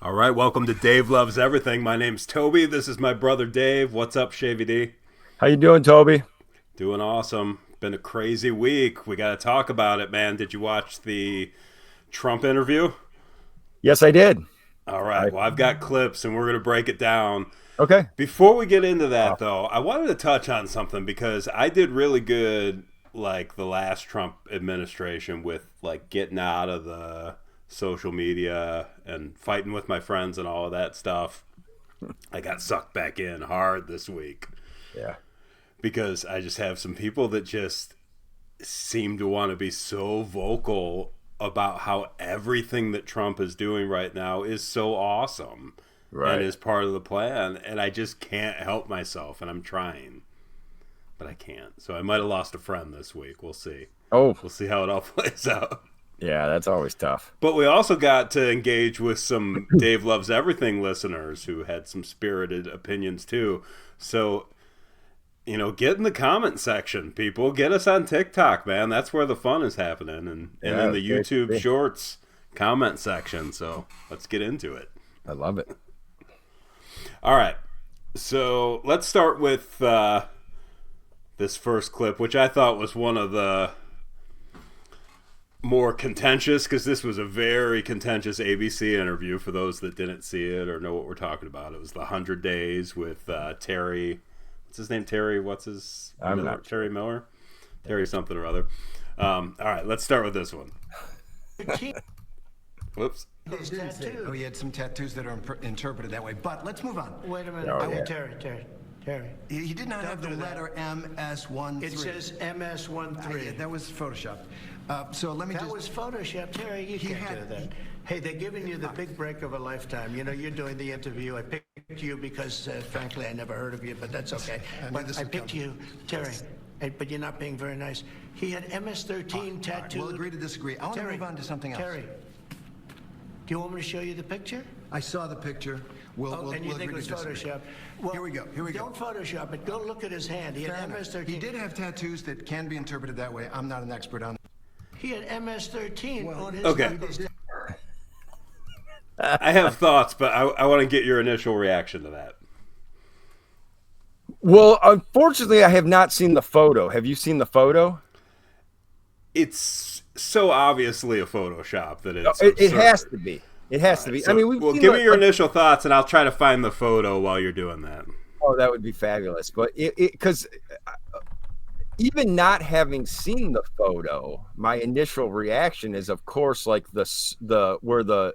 All right, welcome to Dave Loves Everything. My name's Toby. This is my brother Dave. What's up, Shavy D? How you doing, Toby? Doing awesome. Been a crazy week. We got to talk about it, man. Did you watch the Trump interview? Yes, I did. All I right. Well, I've got clips and we're going to break it down. okay. Before we get into Uh, that, though, I wanted to touch on something because I did really good, like the last Trump administration, with like getting out of the social media and fighting with my friends and all of that stuff. I got sucked back in hard this week yeah. because I just have some people that just seem to want to be so vocal about how everything that Trump is doing right now is so awesome and Right. is part of the plan. And I just can't help myself, and I'm trying, but I can't. So I might have lost a friend this week. We'll see. Oh, We'll see how it all plays out. yeah. That's always tough. But we also got to engage with some Dave Loves Everything listeners who had some spirited opinions too. So, get in the comment section, people. Get us on TikTok, man. That's where the fun is happening. And Yeah, in it's the great to YouTube see. Shorts comment section. So let's get into it. I love it. All right. So let's start with this first clip, which I thought was one of the more contentious, because this was a very contentious ABC interview for those that didn't see it or know what we're talking about. It was the 100 Days with Terry. What's his name? Terry. What's his? I'm Miller? not Terry Miller. Terry something or other. All right, let's start with this one. Whoops. Those tattoos. Oh, he had some tattoos that are interpreted that way. But let's move on. Wait a minute. Oh, I want yeah. Terry. He did not Don't have the do that. letter MS13. It says MS13. Yeah, that was photoshopped. So let me That just. was Photoshop, Terry. You He can't had- do that. Hey, they're giving you the big break of a lifetime. You're doing the interview. I picked you because, frankly, I never heard of you, but that's okay. I knew But this I would picked come. you, Terry. But you're not being very nice. He had MS13 All right, tattooed. we'll agree to disagree. I want to Terry, move on to something else. Terry, do you want me to show you the picture? I saw the picture. We'll And you we'll think it agree was to disagree. Photoshop? Well, Here we go. Here we go. Don't Photoshop it. Go look at his hand. He Fair had enough. MS13. He did have tattoos that can be interpreted that way. I'm not an expert on. He had MS13 on his Okay. knuckles. I have thoughts, but I want to get your initial reaction to that. Well, unfortunately, I have not seen the photo. Have you seen the photo? It's so obviously a Photoshop that it's It absurd. has to be. It has to be. So, I mean, we've well, seen give the- me your initial thoughts, and I'll try to find the photo while you're doing that. Oh, that would be fabulous. But because even not having seen the photo, my initial reaction is, of course, like the where the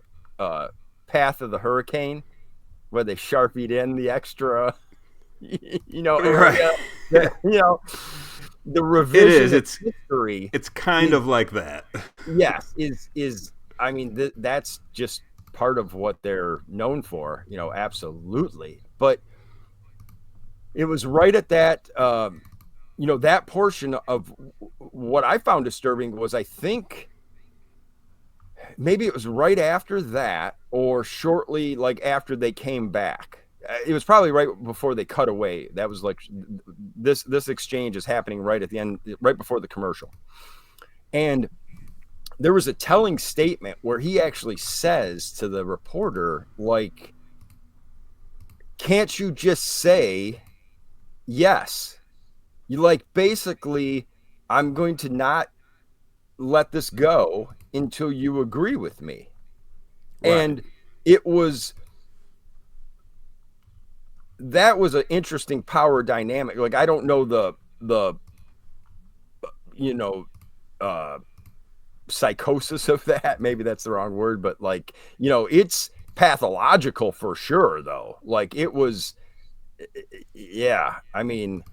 path of the hurricane, where they sharpied in the extra, area. Right. The revision is. of It's- history. It's kind of like that. Yes, is I mean that's just part of what they're known for. Absolutely. But it was right at that. That portion of what I found disturbing was, I think maybe it was right after that or shortly like after they came back. It was probably right before they cut away. That was like this exchange is happening right at the end, right before the commercial. And there was a telling statement where he actually says to the reporter, like, can't you just say yes? You basically, I'm going to not let this go until you agree with me. Right. And that was an interesting power dynamic. Like, I don't know the psychosis of that. Maybe that's the wrong word, but it's pathological for sure, though. Like, it was, yeah. I mean,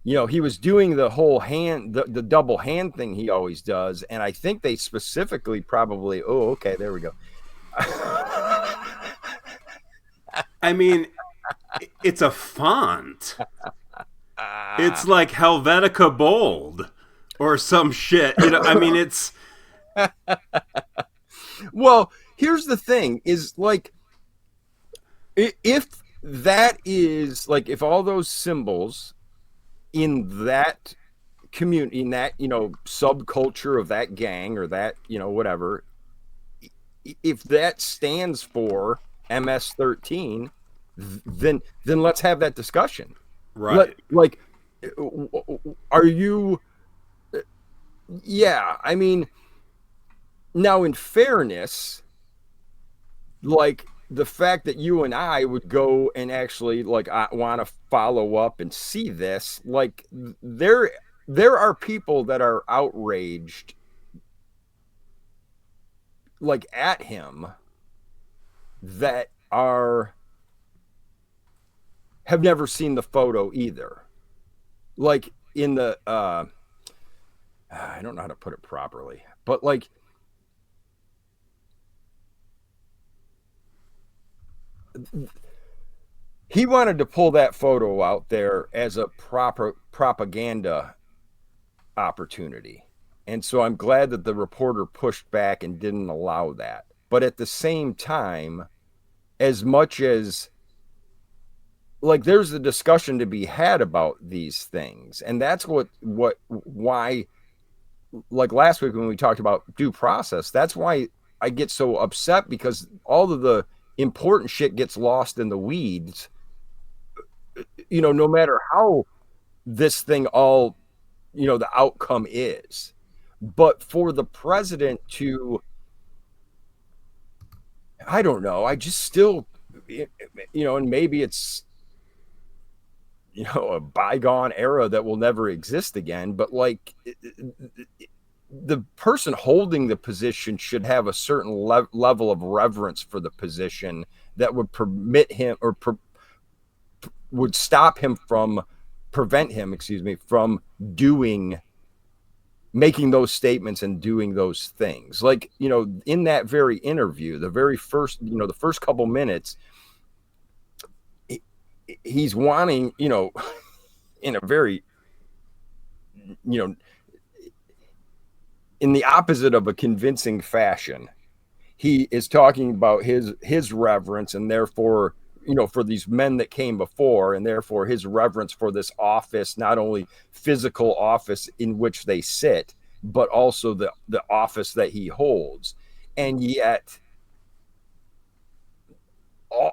he was doing the whole hand, the double hand thing he always does. And I think they specifically probably, oh, okay, there we go. I mean, it's a font. It's like Helvetica Bold or some shit. I mean, it's. Well, here's the thing is, like, if that is like, if all those symbols in that community, in that, subculture of that gang or that, whatever, if that stands for MS-13, then let's have that discussion. Right. Like, are you? Yeah, I mean, now in fairness, like the fact that you and I would go and actually like I want to follow up and see this, like there are people that are outraged like at him that have never seen the photo either. Like in the I don't know how to put it properly, but like he wanted to pull that photo out there as a proper propaganda opportunity. And so I'm glad that the reporter pushed back and didn't allow that. But at the same time, as much as like there's a discussion to be had about these things, and that's why like last week when we talked about due process, that's why I get so upset, because all of the important shit gets lost in the weeds, you know, no matter how this thing all, you know, the outcome is. But for the president to, I don't know, I just still, you know, and maybe it's, you know, a bygone era that will never exist again, but like the person holding the position should have a certain level of reverence for the position that would permit him or would stop him from prevent him, excuse me, from making those statements and doing those things. Like, you know, in that very interview, the very first, you know, the first couple minutes, he's wanting, you know, in a very, you know, in the opposite of a convincing fashion, he is talking about his reverence, and therefore, you know, for these men that came before, and therefore his reverence for this office, not only physical office in which they sit, but also the office that he holds. And yet,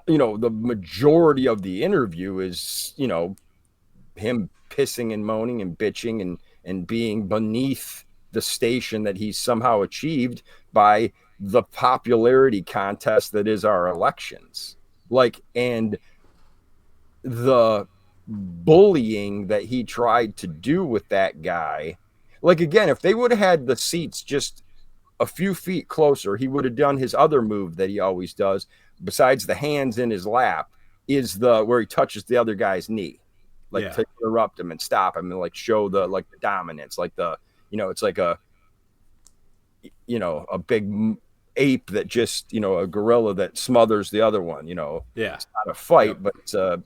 you know, the majority of the interview is, you know, him pissing and moaning and bitching and being beneath the station that he's somehow achieved by the popularity contest that is our elections. Like, and the bullying that he tried to do with that guy. Like, again, if they would have had the seats just a few feet closer, he would have done his other move that he always does, besides the hands in his lap, is the where he touches the other guy's knee, like to interrupt him and stop him and like show the like the dominance, like the, you know, it's like a, you know, a big ape that just, you know, a gorilla that smothers the other one, you know. Yeah. It's not a fight, but it's a,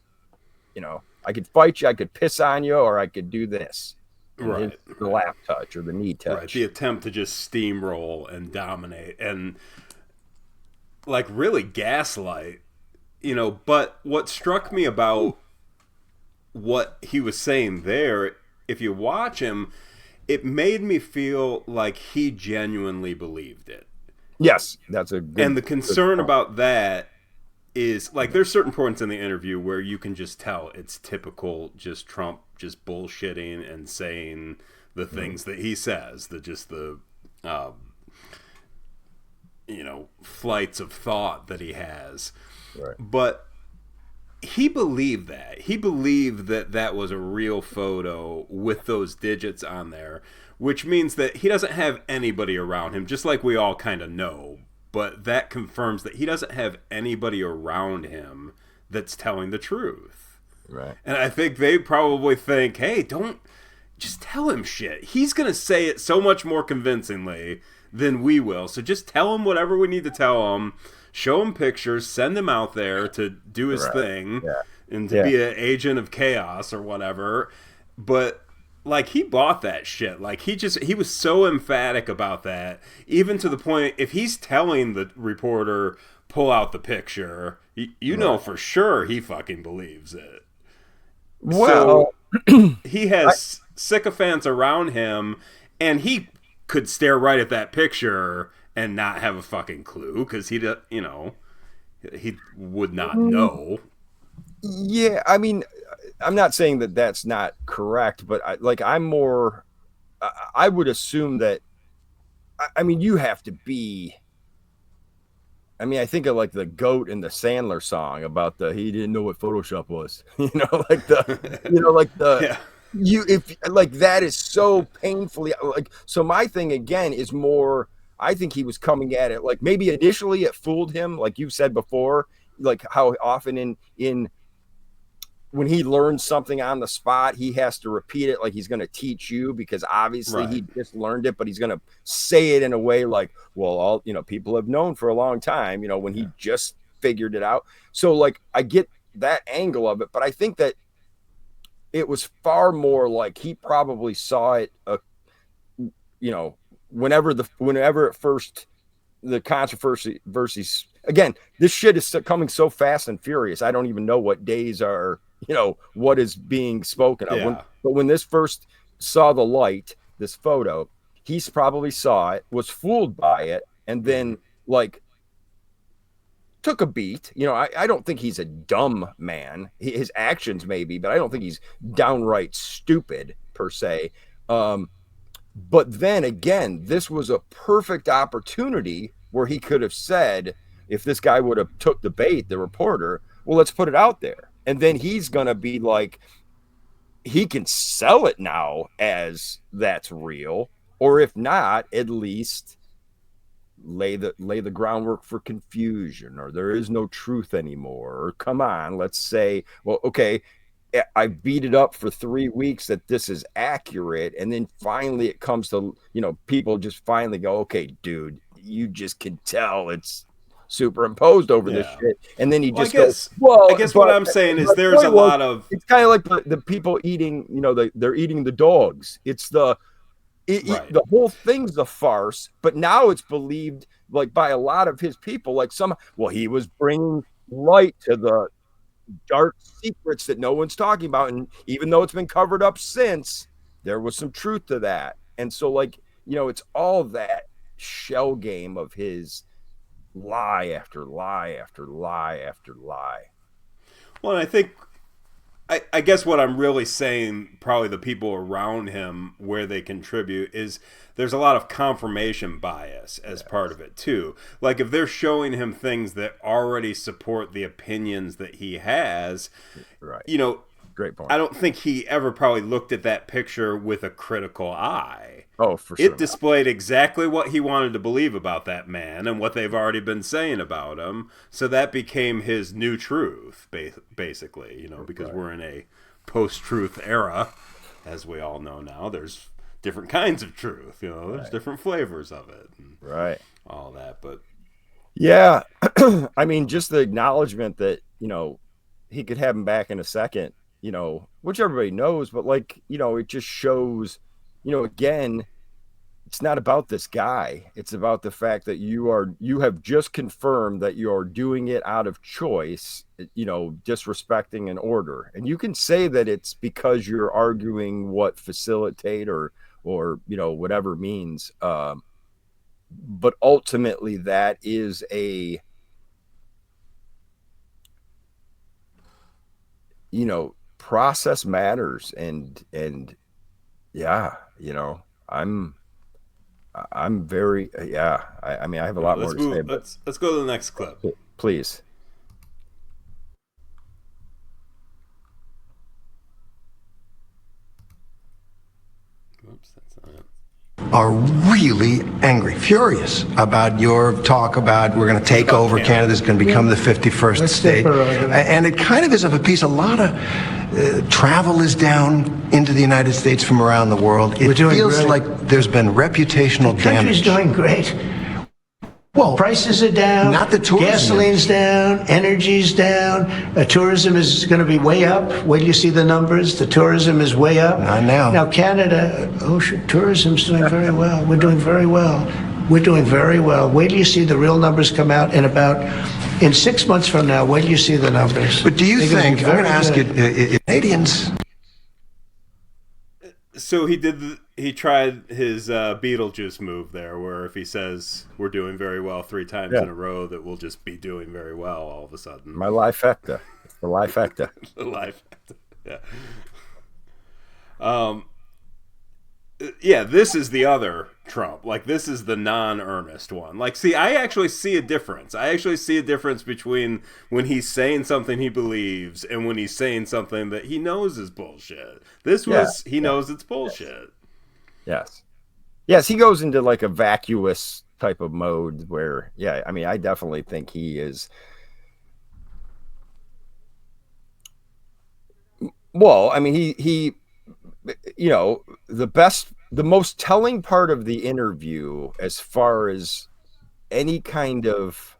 you know, I could fight you, I could piss on you, or I could do this. Right. The lap touch or the knee touch. Right. The attempt to just steamroll and dominate and like really gaslight, you know. But what struck me about what he was saying there, if you watch him, it made me feel like he genuinely believed it. Yes, that's a good. And the concern about that is like there's certain points in the interview where you can just tell it's typical just Trump just bullshitting and saying the things that he says, the you know, flights of thought that he has. Right. But he believed that. He believed that that was a real photo with those digits on there, which means that he doesn't have anybody around him, just like we all kind of know. But that confirms that he doesn't have anybody around him that's telling the truth. Right. And I think they probably think, hey, don't just tell him shit. He's going to say it so much more convincingly than we will. So just tell him whatever we need to tell him. Show him pictures, send him out there to do his thing and to be an agent of chaos or whatever. But like he bought that shit. Like he was so emphatic about that, even to the point if he's telling the reporter pull out the picture, you know for sure he fucking believes it. Well, so he has sycophants around him, and he could stare right at that picture and not have a fucking clue because he, you know, he would not know. Yeah, I mean, I'm not saying that that's not correct, but I would assume that, I mean, you have to be, I mean, I think of like the goat in the Sandler song about he didn't know what Photoshop was, Yeah. if like that is so painfully so my thing again is more, I think he was coming at it like maybe initially it fooled him, like you said before, like how often in when he learns something on the spot, he has to repeat it like he's going to teach you, because obviously he just learned it, but he's going to say it in a way like, well, all, people have known for a long time, when he just figured it out. So like, I get that angle of it, but I think that it was far more like he probably saw it, whenever at first the controversy again, this shit is coming so fast and furious. I don't even know what days are, what is being spoken of. Yeah. But when this first saw the light, this photo, he's probably saw it, was fooled by it, and then like took a beat. I don't think he's a dumb man. His actions maybe, but I don't think he's downright stupid per se. But then again, this was a perfect opportunity where he could have said, if this guy would have took the bait, the reporter, well, let's put it out there. And then he's going to be like, he can sell it now as that's real. Or if not, at least lay the groundwork for confusion, or there is no truth anymore. Or come on, let's say, well, okay, I beat it up for 3 weeks that this is accurate. And then finally it comes to, people just finally go, okay, dude, you just can tell it's superimposed over this shit. And then he just goes, well, I guess what I'm saying is there's a lot of, it's kind of like the people eating, they're eating the dogs. It's the whole thing's a farce, but now it's believed like by a lot of his people, like he was bringing light to the dark secrets that no one's talking about. And even though it's been covered up since, there was some truth to that. And so like, it's all that shell game of his lie after lie after lie after lie. Well, and I think, I guess what I'm really saying, probably the people around him where they contribute, is there's a lot of confirmation bias as part of it too. Like if they're showing him things that already support the opinions that he has, right? Great point. I don't think he ever probably looked at that picture with a critical eye. Oh, for sure. It displayed exactly what he wanted to believe about that man and what they've already been saying about him. So that became his new truth, basically, because we're in a post-truth era, as we all know now. There's different kinds of truth, there's different flavors of it. And all that, but... Yeah, I mean, just the acknowledgement that, he could have him back in a second, which everybody knows, but like, it just shows, again, it's not about this guy. It's about the fact that you have just confirmed that you're doing it out of choice, disrespecting an order. And you can say that it's because you're arguing what facilitate or whatever means. But ultimately that is process matters. And yeah, I'm very, I mean, I have a lot more to say, but let's go to the next clip. Please. Oops, that's not it. Are really angry, furious about your talk about we're going to take over Canada's going to become the 51st state. And it kind of is of a piece. A lot of travel is down into the United States from around the world. It feels like there's been reputational damage. The country's doing great. Well, prices are down. Not the tourism. Gasoline's down. Energy's down. Tourism is going to be way up. Wait till you see the numbers. The tourism is way up. Not now. Now, Canada, tourism's doing very well. We're doing very well. We're doing very well. Wait till you see the real numbers come out in 6 months from now. Wait till you see the numbers. But do you think, I'm going to ask you, Canadians... So he did he tried his Beetlejuice move there, where if he says we're doing very well 3 times in a row, that we'll just be doing very well all of a sudden. My lifecta. It's the lifecta. The lifecta. Yeah. Yeah, this is the other Trump. Like, this is the non-earnest one. Like, see, I actually see a difference. I actually see a difference between when he's saying something he believes and when he's saying something that he knows is bullshit. This was, he knows it's bullshit. Yes. Yes, he goes into like a vacuous type of mode where, yeah, I mean, I definitely think he is. Well, I mean, he you know, the most telling part of the interview, as far as any kind of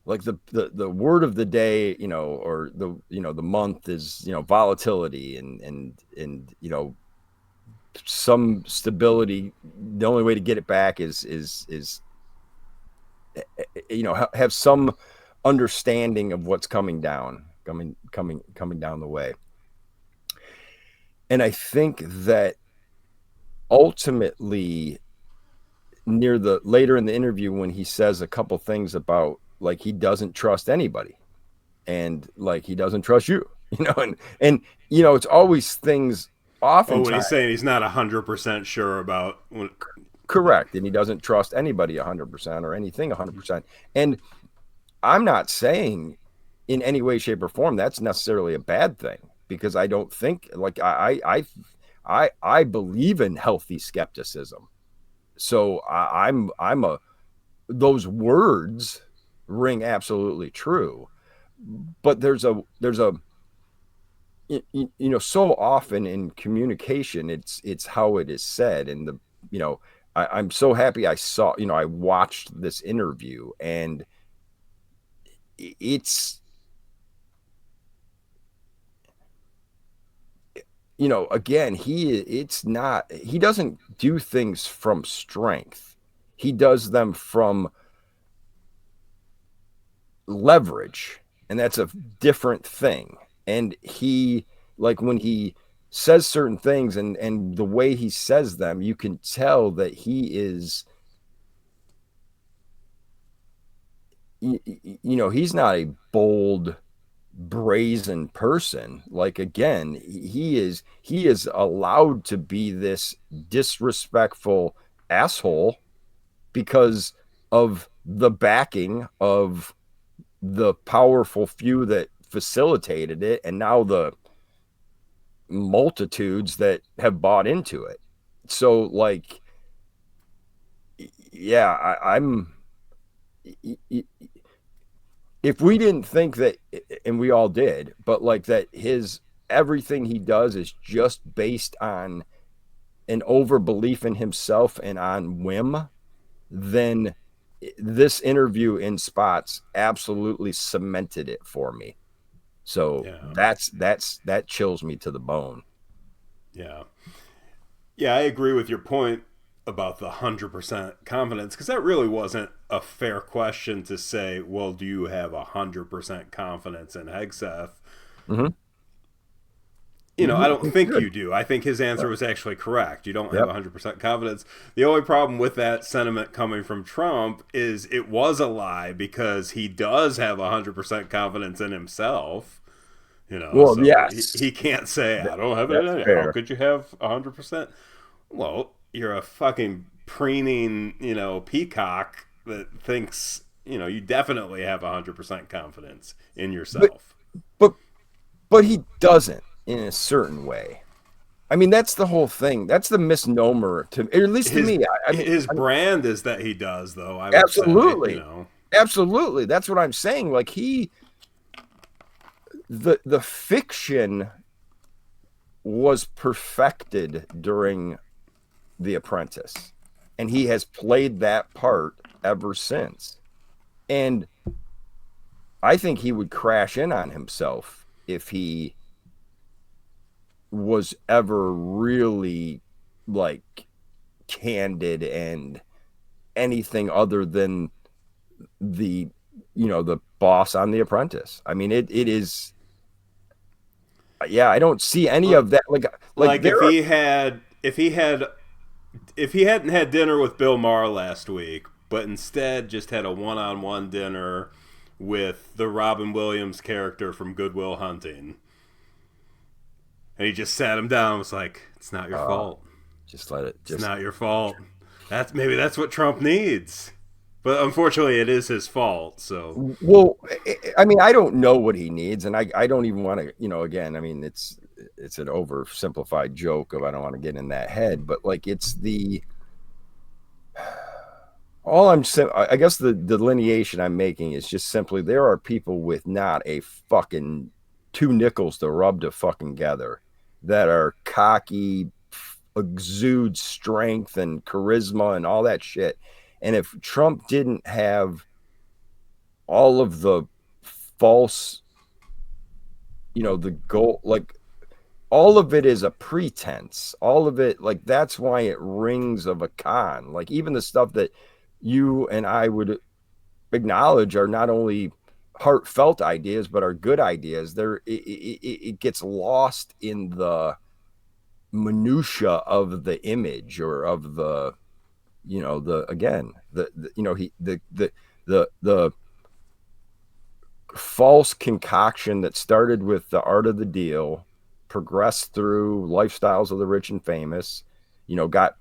like the word of the day, you know, or the month is, you know, volatility and you know, some stability. The only way to get it back is you know, have some understanding of what's coming down the way. And I think that ultimately, later in the interview, when he says a couple things about like he doesn't trust anybody, and like he doesn't trust you, you know, and you know, it's always things. Oftentimes, when he's saying he's not 100% sure about. Correct, and he doesn't trust anybody 100% or anything 100%. And I'm not saying in any way, shape, or form that's necessarily a bad thing, because I don't think, like, I believe in healthy skepticism. So those words ring absolutely true. But there's a you know, so often in communication, it's how it is said. And you know, I'm so happy I watched this interview, and it's, you know, again, he doesn't do things from strength. He does them from leverage, and that's a different thing. And he, like, when he says certain things and the way he says them, you can tell that he is, you know, he's not a bold, brazen person. Like, again, he is allowed to be this disrespectful asshole because of the backing of the powerful few that facilitated it, and now the multitudes that have bought into it. So, like, yeah, I'm if we didn't think that, and we all did, but like that everything he does is just based on an overbelief in himself and on whim, then this interview in spots absolutely cemented it for me. So yeah. that chills me to the bone. Yeah. Yeah, I agree with your point about the 100% confidence, because that really wasn't a fair question to say, well, do you have 100% confidence in Hegseth? Mm-hmm. You know, I don't think you do. I think his answer was actually correct. You don't have 100% confidence. The only problem with that sentiment coming from Trump is it was a lie, because he does have 100% confidence in himself. You know, well, so yes. he can't say, I don't have it. How could you have 100%? Well, you're a fucking preening, you know, peacock that thinks, you know, you definitely have 100% confidence in yourself. But he doesn't. In a certain way. I mean, that's the whole thing. That's the misnomer, to at least to me. I mean, his brand is that he does, though. I would absolutely, say, you know. Absolutely. That's what I'm saying. Like, the fiction was perfected during The Apprentice, and he has played that part ever since. And I think he would crash in on himself if he was ever really, like, candid and anything other than the boss on The Apprentice. I mean, it is, Yeah, I don't see any of that. Like Like there are, if he hadn't had dinner with Bill Maher last week, but instead just had a one-on-one dinner with the Robin Williams character from Good Will Hunting, and he just sat him down and was like, "It's not your fault. just let it It's just not your fault." That's what Trump needs. But unfortunately, it is his fault. So well, I mean, I don't know what he needs, and I don't even want to, again, I mean, it's an oversimplified joke of I don't want to get in that head, but like it's the all I'm saying, I guess the delineation I'm making is just simply there are people with not a fucking two nickels to rub to fucking together that are cocky, exude strength and charisma and all that shit. And if Trump didn't have all of the false, the goal, like all of it is a pretense. All of it, like that's why it rings of a con. Like even the stuff that you and I would acknowledge are not only heartfelt ideas but are good ideas. It gets lost in the minutia of the image or of the the again the he the false concoction that started with the art of the deal, progressed through lifestyles of the rich and famous, got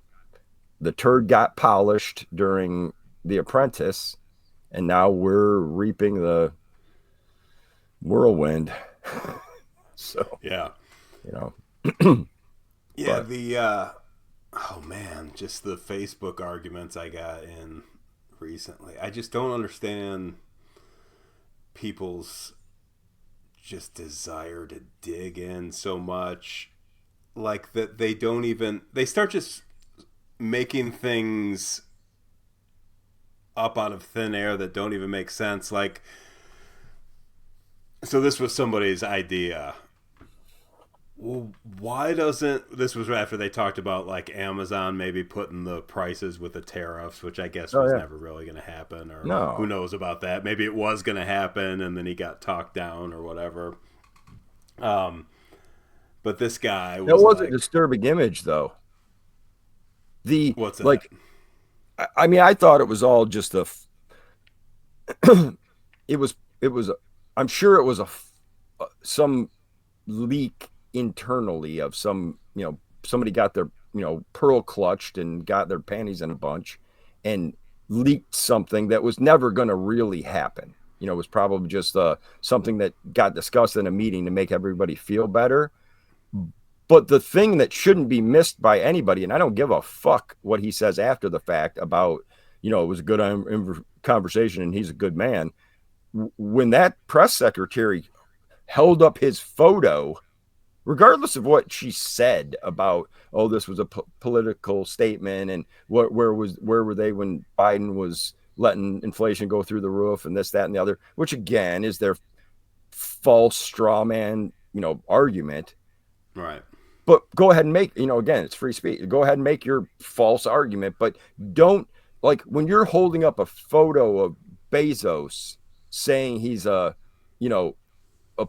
the turd got polished during The Apprentice, and now we're reaping the whirlwind. So, yeah, you know, yeah. but Oh man, just the Facebook arguments I got in recently. I just don't understand people's just desire to dig in so much, like that they start just making things up out of thin air that don't even make sense. Like, so this was somebody's idea. Well, why doesn't this was after they talked about like Amazon maybe putting the prices with the tariffs, which I guess was never really going to happen, or no, who knows about that? Maybe it was going to happen and then he got talked down or whatever. But this guy was a disturbing image though. The what's that? Like, I mean, I thought it was all just it was I'm sure it was some leak internally of somebody got their pearl clutched and got their panties in a bunch and leaked something that was never going to really happen. It was probably just something that got discussed in a meeting to make everybody feel better. But the thing that shouldn't be missed by anybody, and I don't give a fuck what he says after the fact about, it was a good conversation and he's a good man. When that press secretary held up his photo, regardless of what she said about, oh, this was a political statement and where were they when Biden was letting inflation go through the roof and this, that, and the other, which again is their false straw man, argument. Right. But go ahead and make, again, it's free speech. Go ahead and make your false argument, but don't, like, when you're holding up a photo of Bezos saying he's a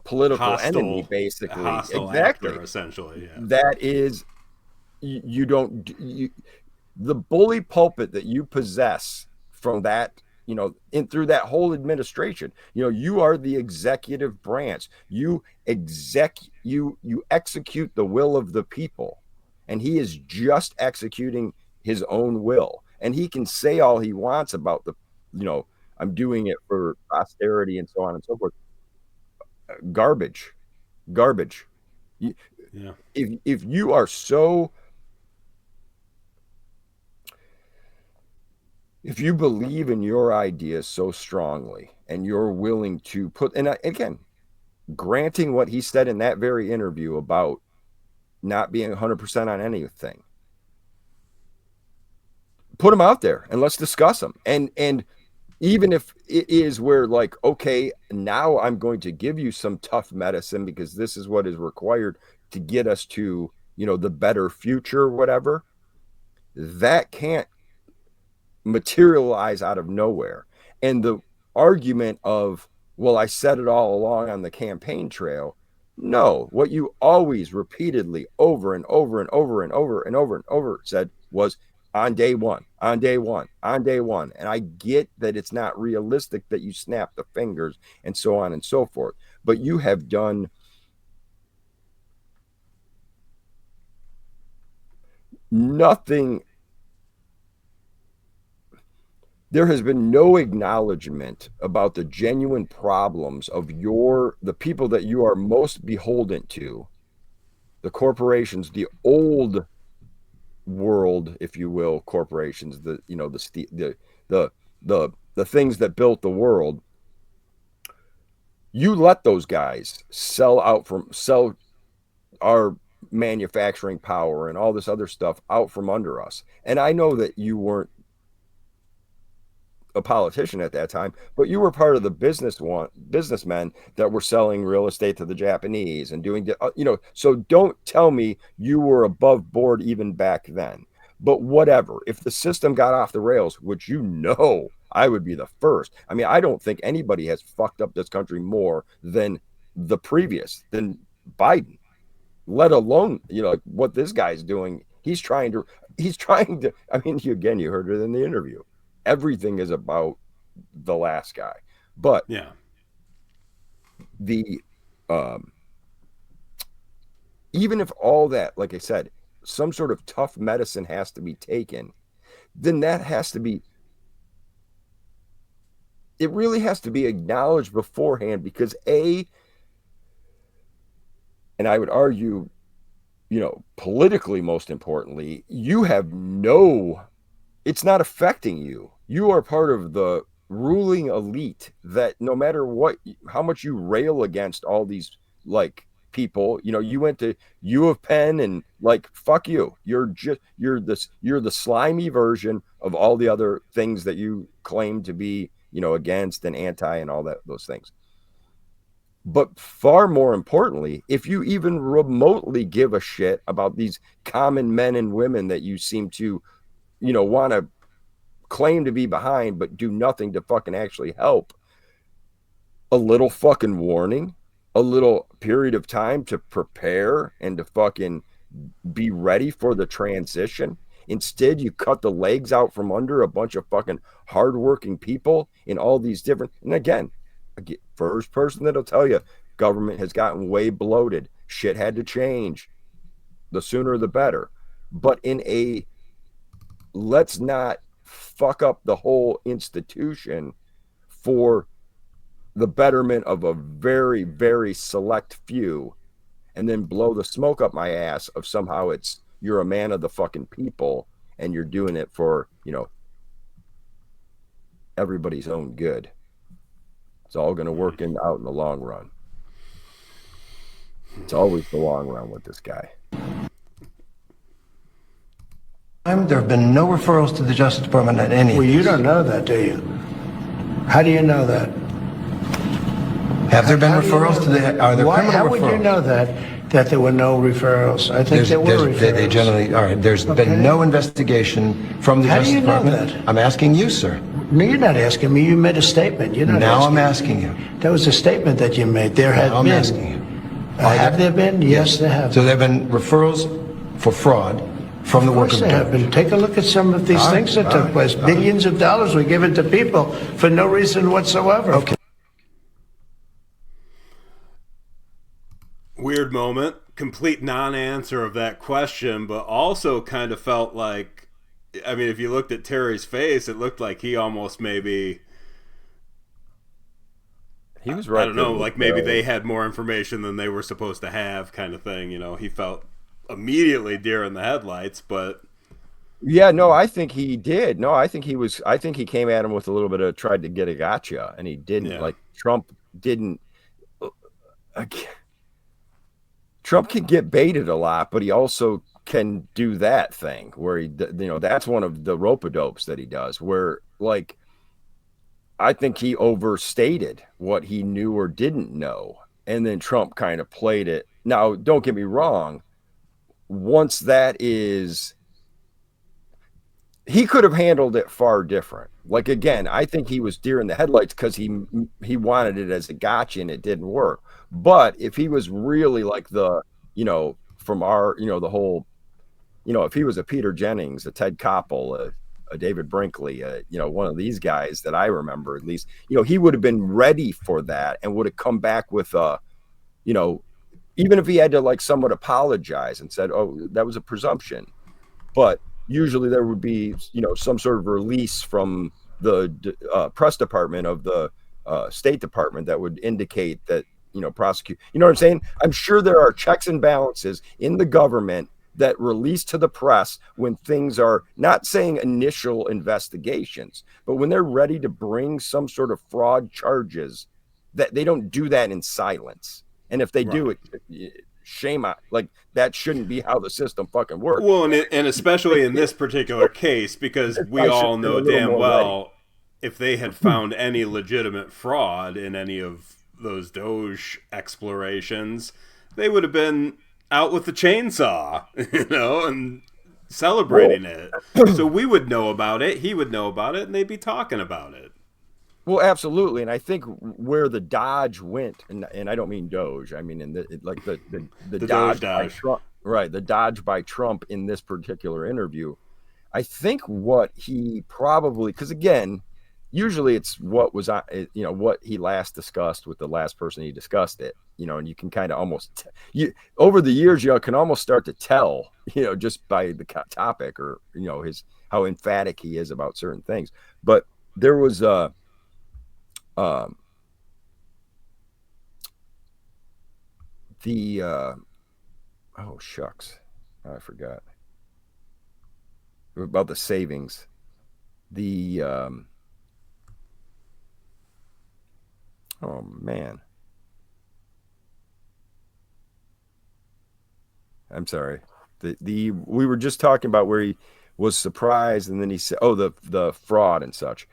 political enemy, basically. Exactly. Actor, essentially. Yeah. That is, the bully pulpit that you possess from that, through that whole administration, you are the executive branch. You execute the will of the people, and he is just executing his own will. And he can say all he wants about I'm doing it for posterity and so on and so forth. Garbage. Yeah. If you are so, if you believe in your ideas so strongly and you're willing to put, and again, granting what he said in that very interview about not being 100% on anything, put them out there and let's discuss them. And even if it is where, like, okay, now I'm going to give you some tough medicine because this is what is required to get us to, the better future, whatever, that can't materialize out of nowhere. And the argument of, well, I said it all along on the campaign trail. No, what you always repeatedly over and over and over and over and over and over said was on day one, on day one, on day one. And I get that it's not realistic that you snap the fingers and so on and so forth, but you have done nothing. There has been no acknowledgement about the genuine problems of the people that you are most beholden to, the corporations, the old world, if you will, corporations, the things that built the world. You let those guys sell our manufacturing power and all this other stuff out from under us. And I know that you weren't a politician at that time, but you were part of the businessmen that were selling real estate to the Japanese and doing so don't tell me you were above board even back then. But whatever, if the system got off the rails, which I would be the first. I mean, I don't think anybody has fucked up this country more than than Biden, let alone like what this guy's doing. He's trying to I mean, you heard it in the interview. Everything is about the last guy. But yeah, even if all that, like I said, some sort of tough medicine has to be taken, then it really has to be acknowledged beforehand, because and I would argue, politically, most importantly, it's not affecting you. You are part of the ruling elite that no matter how much you rail against all these people, you went to U of Penn and fuck you. You're the slimy version of all the other things that you claim to be, against and anti and all those things. But far more importantly, if you even remotely give a shit about these common men and women that you seem to want to claim to be behind but do nothing to fucking actually help, a little fucking warning, a little period of time to prepare and to fucking be ready for the transition. Instead, you cut the legs out from under a bunch of fucking hardworking people in all these different, and again, first person that'll tell you government has gotten way bloated, shit had to change, the sooner the better. But let's not fuck up the whole institution for the betterment of a very, very select few, and then blow the smoke up my ass of somehow you're a man of the fucking people and you're doing it for, everybody's own good. It's all going to work out in the long run. It's always the long run with this guy. There have been no referrals to the Justice Department at any. Well, you don't know that, do you? How do you know that? Have there been referrals to the? Are there criminal referrals? How would you know that there were no referrals? I think there were referrals. They generally are. There's been no investigation from the Justice Department. How do you know that? I'm asking you, sir. No, you're not asking me. You made a statement. You're not. Now I'm asking you. That was a statement that you made. There have been. I'm asking you. Have there been? Yes, there have. So there have been referrals for fraud from the work of the have been. Take a look at some of these things that took place. Billions of dollars were given to people for no reason whatsoever. Okay. Weird moment, complete non-answer of that question, but also kind of felt like, I mean, if you looked at Terry's face, it looked like he almost maybe, he was right. I don't know, like maybe they had more information than they were supposed to have, kind of thing. He felt immediately deer in the headlights, but yeah, no, I think he did. No, I think he came at him with a little bit of tried to get a gotcha, and he didn't. Like Trump didn't. Trump can get baited a lot, but he also can do that thing where that's one of the rope-a-dopes that he does, where I think he overstated what he knew or didn't know, and then Trump kind of played it. Now, don't get me wrong. Once that is he could have handled it far different. Like, again, I think he was deer in the headlights because he wanted it as a gotcha and it didn't work. But if he was really like the, from our, the whole, if he was a Peter Jennings, a Ted Koppel, a David Brinkley, one of these guys that I remember at least, he would have been ready for that and would have come back with even if he had to like somewhat apologize and said, oh, that was a presumption. But usually there would be, some sort of release from the press department of the State Department that would indicate that, prosecute. You know what I'm saying? I'm sure there are checks and balances in the government that release to the press when things are not saying initial investigations, but when they're ready to bring some sort of fraud charges, that they don't do that in silence. And if they do it, shame on, like, that shouldn't be how the system fucking works. Well, and especially in this particular case, because we all know damn well if they had found any legitimate fraud in any of those Doge explorations, they would have been out with the chainsaw, and celebrating it. So we would know about it, he would know about it, and they'd be talking about it. Well, absolutely, and I think where the dodge went, and I don't mean Doge, I mean in the dodge by Trump, right? The dodge by Trump in this particular interview. I think what he probably, because again, usually it's what was what he last discussed with the last person he discussed it, and you can kind of almost over the years you can almost start to tell, just by the topic or how emphatic he is about certain things. But there was oh shucks, I forgot about the savings. Oh man, I'm sorry. We were just talking about where he was surprised, and then he said, "Oh, the fraud and such."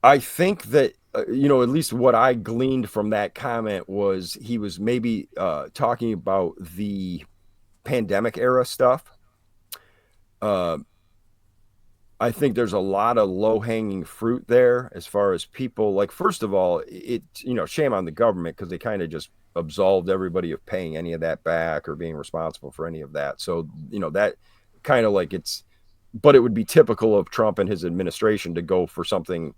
I think that at least what I gleaned from that comment was he was maybe talking about the pandemic era stuff. I think there's a lot of low-hanging fruit there as far as people, like, first of all, shame on the government because they kind of just absolved everybody of paying any of that back or being responsible for any of that. So, that kind of like but it would be typical of Trump and his administration to go for something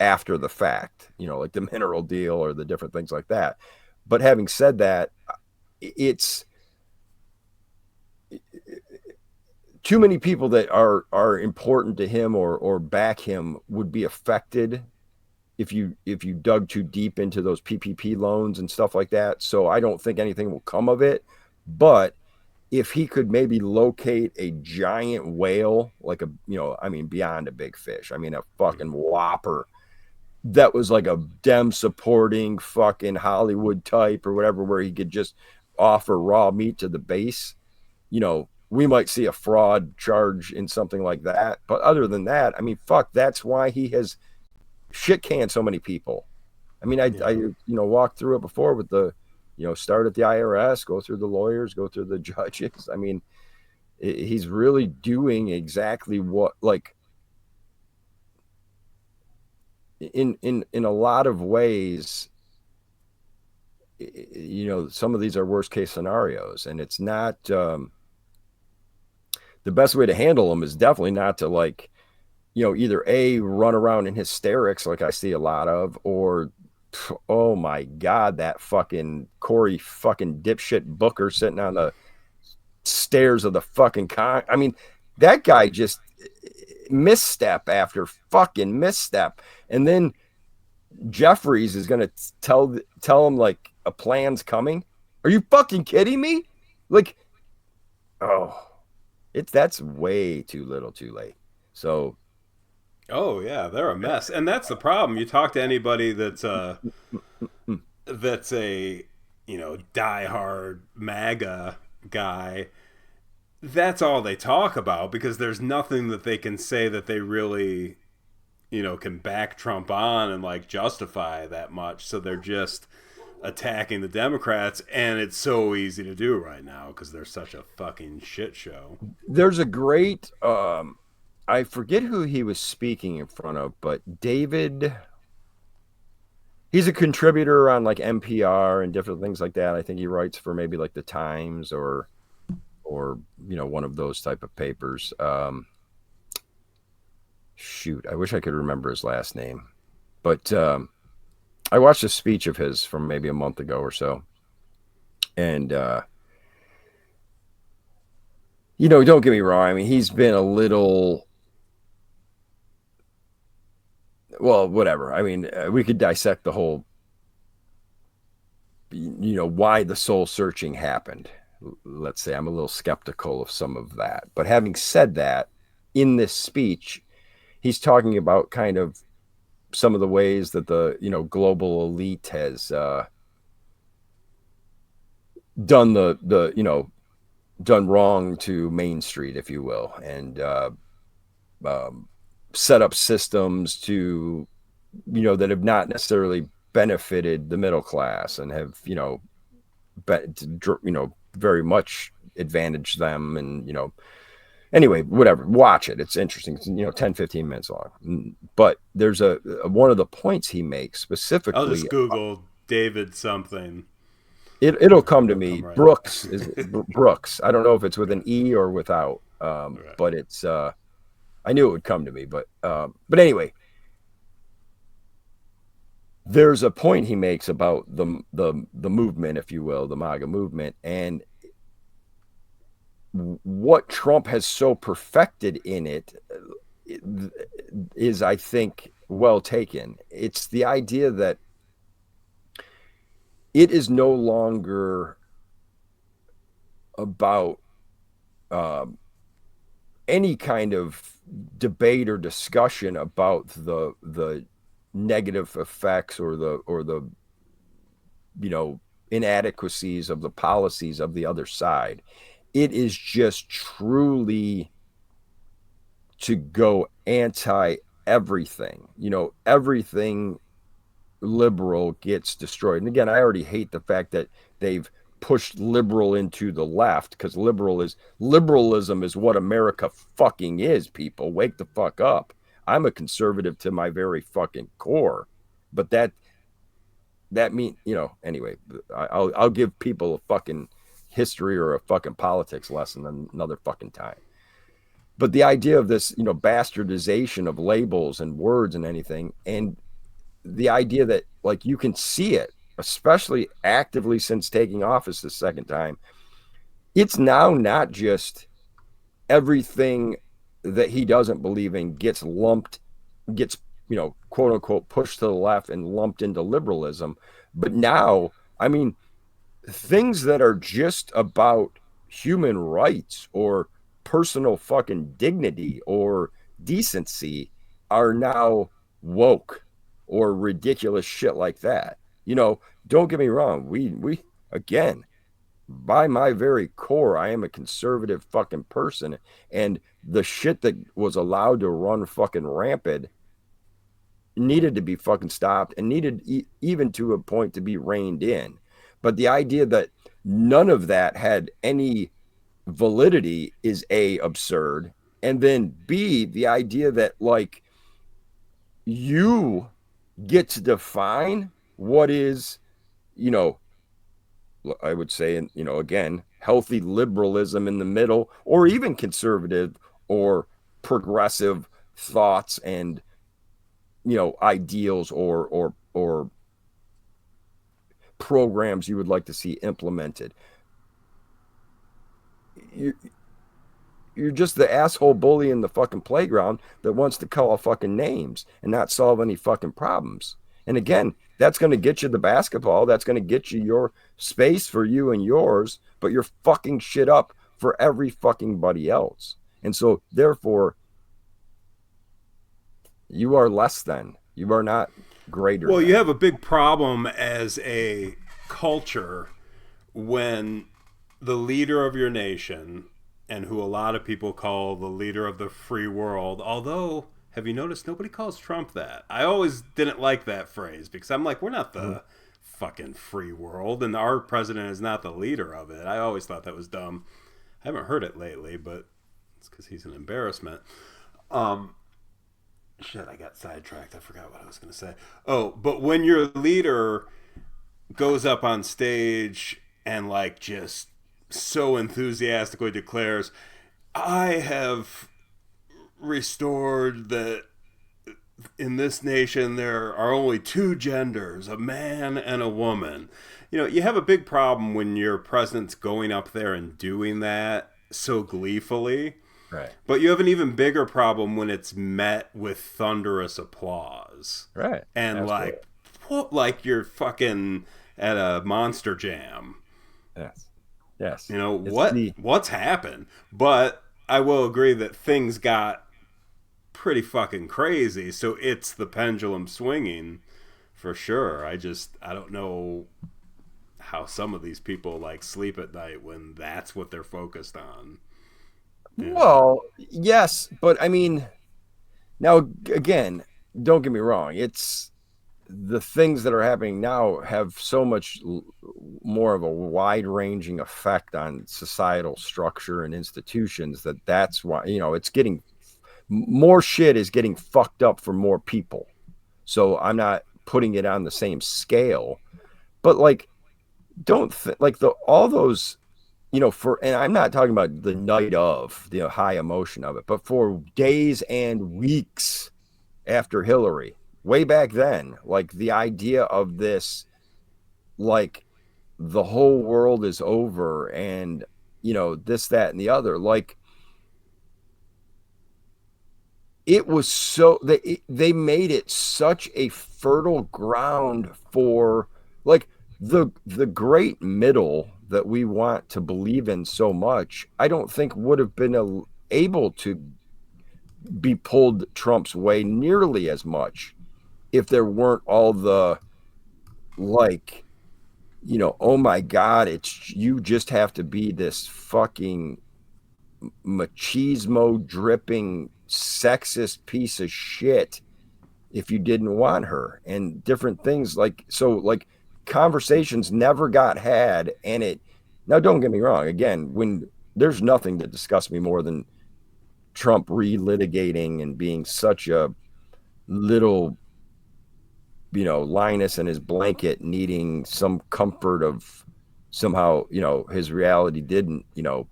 after the fact, like the mineral deal or the different things like that. But having said that, it's too many people that are important to him or back him would be affected if you dug too deep into those PPP loans and stuff like that. So I don't think anything will come of it. But if he could maybe locate a giant whale, like beyond a big fish, a fucking whopper that was like a Dem supporting fucking Hollywood type or whatever, where he could just offer raw meat to the base, we might see a fraud charge in something like that. But other than that, that's why he has shit canned so many people. I walked through it before with the, start at the IRS, go through the lawyers, go through the judges. He's really doing exactly what, like, in a lot of ways, some of these are worst case scenarios, and it's not, the best way to handle them is definitely not to, like, either run around in hysterics like I see a lot of, or, oh my God, that fucking Cory fucking dipshit Booker sitting on the stairs of the fucking that guy just misstep after fucking misstep. And then Jeffries is going to tell him, like, a plan's coming. Are you fucking kidding me? Like, oh, that's way too little too late. So, oh yeah, they're a mess. And that's the problem. You talk to anybody that's a diehard MAGA guy, that's all they talk about, because there's nothing that they can say that they really, can back Trump on and, like, justify that much. So they're just attacking the Democrats, and it's so easy to do right now because they're such a fucking shit show. There's a great I forget who he was speaking in front of, but David, he's a contributor on like NPR and different things like that. I think he writes for maybe like the Times or one of those type of papers. Shoot, I wish I could remember his last name, but I watched a speech of his from maybe a month ago or so, and don't get me wrong. I mean, he's been a little, well, whatever. I mean, we could dissect the whole, why the soul searching happened. Let's say I'm a little skeptical of some of that. But having said that, in this speech, he's talking about kind of some of the ways that the, global elite has done done wrong to Main Street, if you will, and set up systems to, that have not necessarily benefited the middle class and have, very much advantaged them. And, anyway, whatever, watch it. It's interesting. It's, 10, 15 minutes long. But there's a one of the points he makes specifically. I'll just Google David something. It'll come to me. Right. Brooks is Brooks. I don't know if it's with an E or without, right. But it's I knew it would come to me. But anyway, there's a point he makes about the movement, if you will, the MAGA movement, and what Trump has so perfected in it is, I think, well taken. It's the idea that it is no longer about any kind of debate or discussion about the negative effects or the inadequacies of the policies of the other side. It is just truly to go anti everything. Everything liberal gets destroyed. And again, I already hate the fact that they've pushed liberal into the left, because liberalism is what America fucking is, people. Wake the fuck up. I'm a conservative to my very fucking core. But that means, anyway, I'll give people a fucking history or a fucking politics lesson another fucking time. But the idea of this, bastardization of labels and words and anything, and the idea that, like, you can see it, especially actively since taking office the second time, it's now not just everything that he doesn't believe in gets quote unquote pushed to the left and lumped into liberalism. But now, I mean, things that are just about human rights or personal fucking dignity or decency are now woke or ridiculous shit like that. Don't get me wrong. We again, by my very core, I am a conservative fucking person, and the shit that was allowed to run fucking rampant needed to be fucking stopped and needed even to a point to be reined in. But the idea that none of that had any validity is A, absurd, and then B, the idea that, like, you get to define what is, I would say, again, healthy liberalism in the middle, or even conservative or progressive thoughts and, ideals or programs you would like to see implemented. You're just the asshole bully in the fucking playground that wants to call fucking names and not solve any fucking problems. And again, that's going to get you the basketball. That's going to get you your space for you and yours, but you're fucking shit up for every fucking buddy else. And so therefore, you are less than. You are not greater. Well, than. You have a big problem as a culture when the leader of your nation, and who a lot of people call the leader of the free world, although, have you noticed nobody calls Trump that? I always didn't like that phrase because I'm like, we're not the fucking free world, and our president is not the leader of it. I always thought that was dumb. I haven't heard it lately, but it's because he's an embarrassment. Shit, I got sidetracked. I forgot what I was going to say. Oh, but when your leader goes up on stage and like just so enthusiastically declares, I have restored that in this nation there are only two genders, a man and a woman. You know, you have a big problem when your president's going up there and doing that so gleefully. Right. But you have an even bigger problem when it's met with thunderous applause. Right. And Absolutely. like you're fucking at a Monster Jam. Yes. Yes. You know, what's happened? But I will agree that things got pretty fucking crazy, so it's the pendulum swinging for sure. I don't know how some of these people like sleep at night when that's what they're focused on. Yeah. Well, yes, but I mean, now again, don't get me wrong. It's the things that are happening now have so much more of a wide-ranging effect on societal structure and institutions that's why, you know, it's getting more shit is getting fucked up for more people. So I'm not putting it on the same scale, but like, all those, you know, and I'm not talking about the night of the high emotion of it, but for days and weeks after Hillary, way back then, like the idea of this, like the whole world is over and, you know, this, that, and the other, like, it was so they made it such a fertile ground for like the great middle that we want to believe in so much. I don't think would have been able to be pulled Trump's way nearly as much if there weren't all the, like, you know, oh my God, you just have to be this fucking machismo dripping sexist piece of shit if you didn't want her, and different things like, so like conversations never got had. And now don't get me wrong, again, when there's nothing to disgust me more than Trump relitigating and being such a little, you know, Linus and his blanket needing some comfort of somehow, you know, his reality didn't, you know,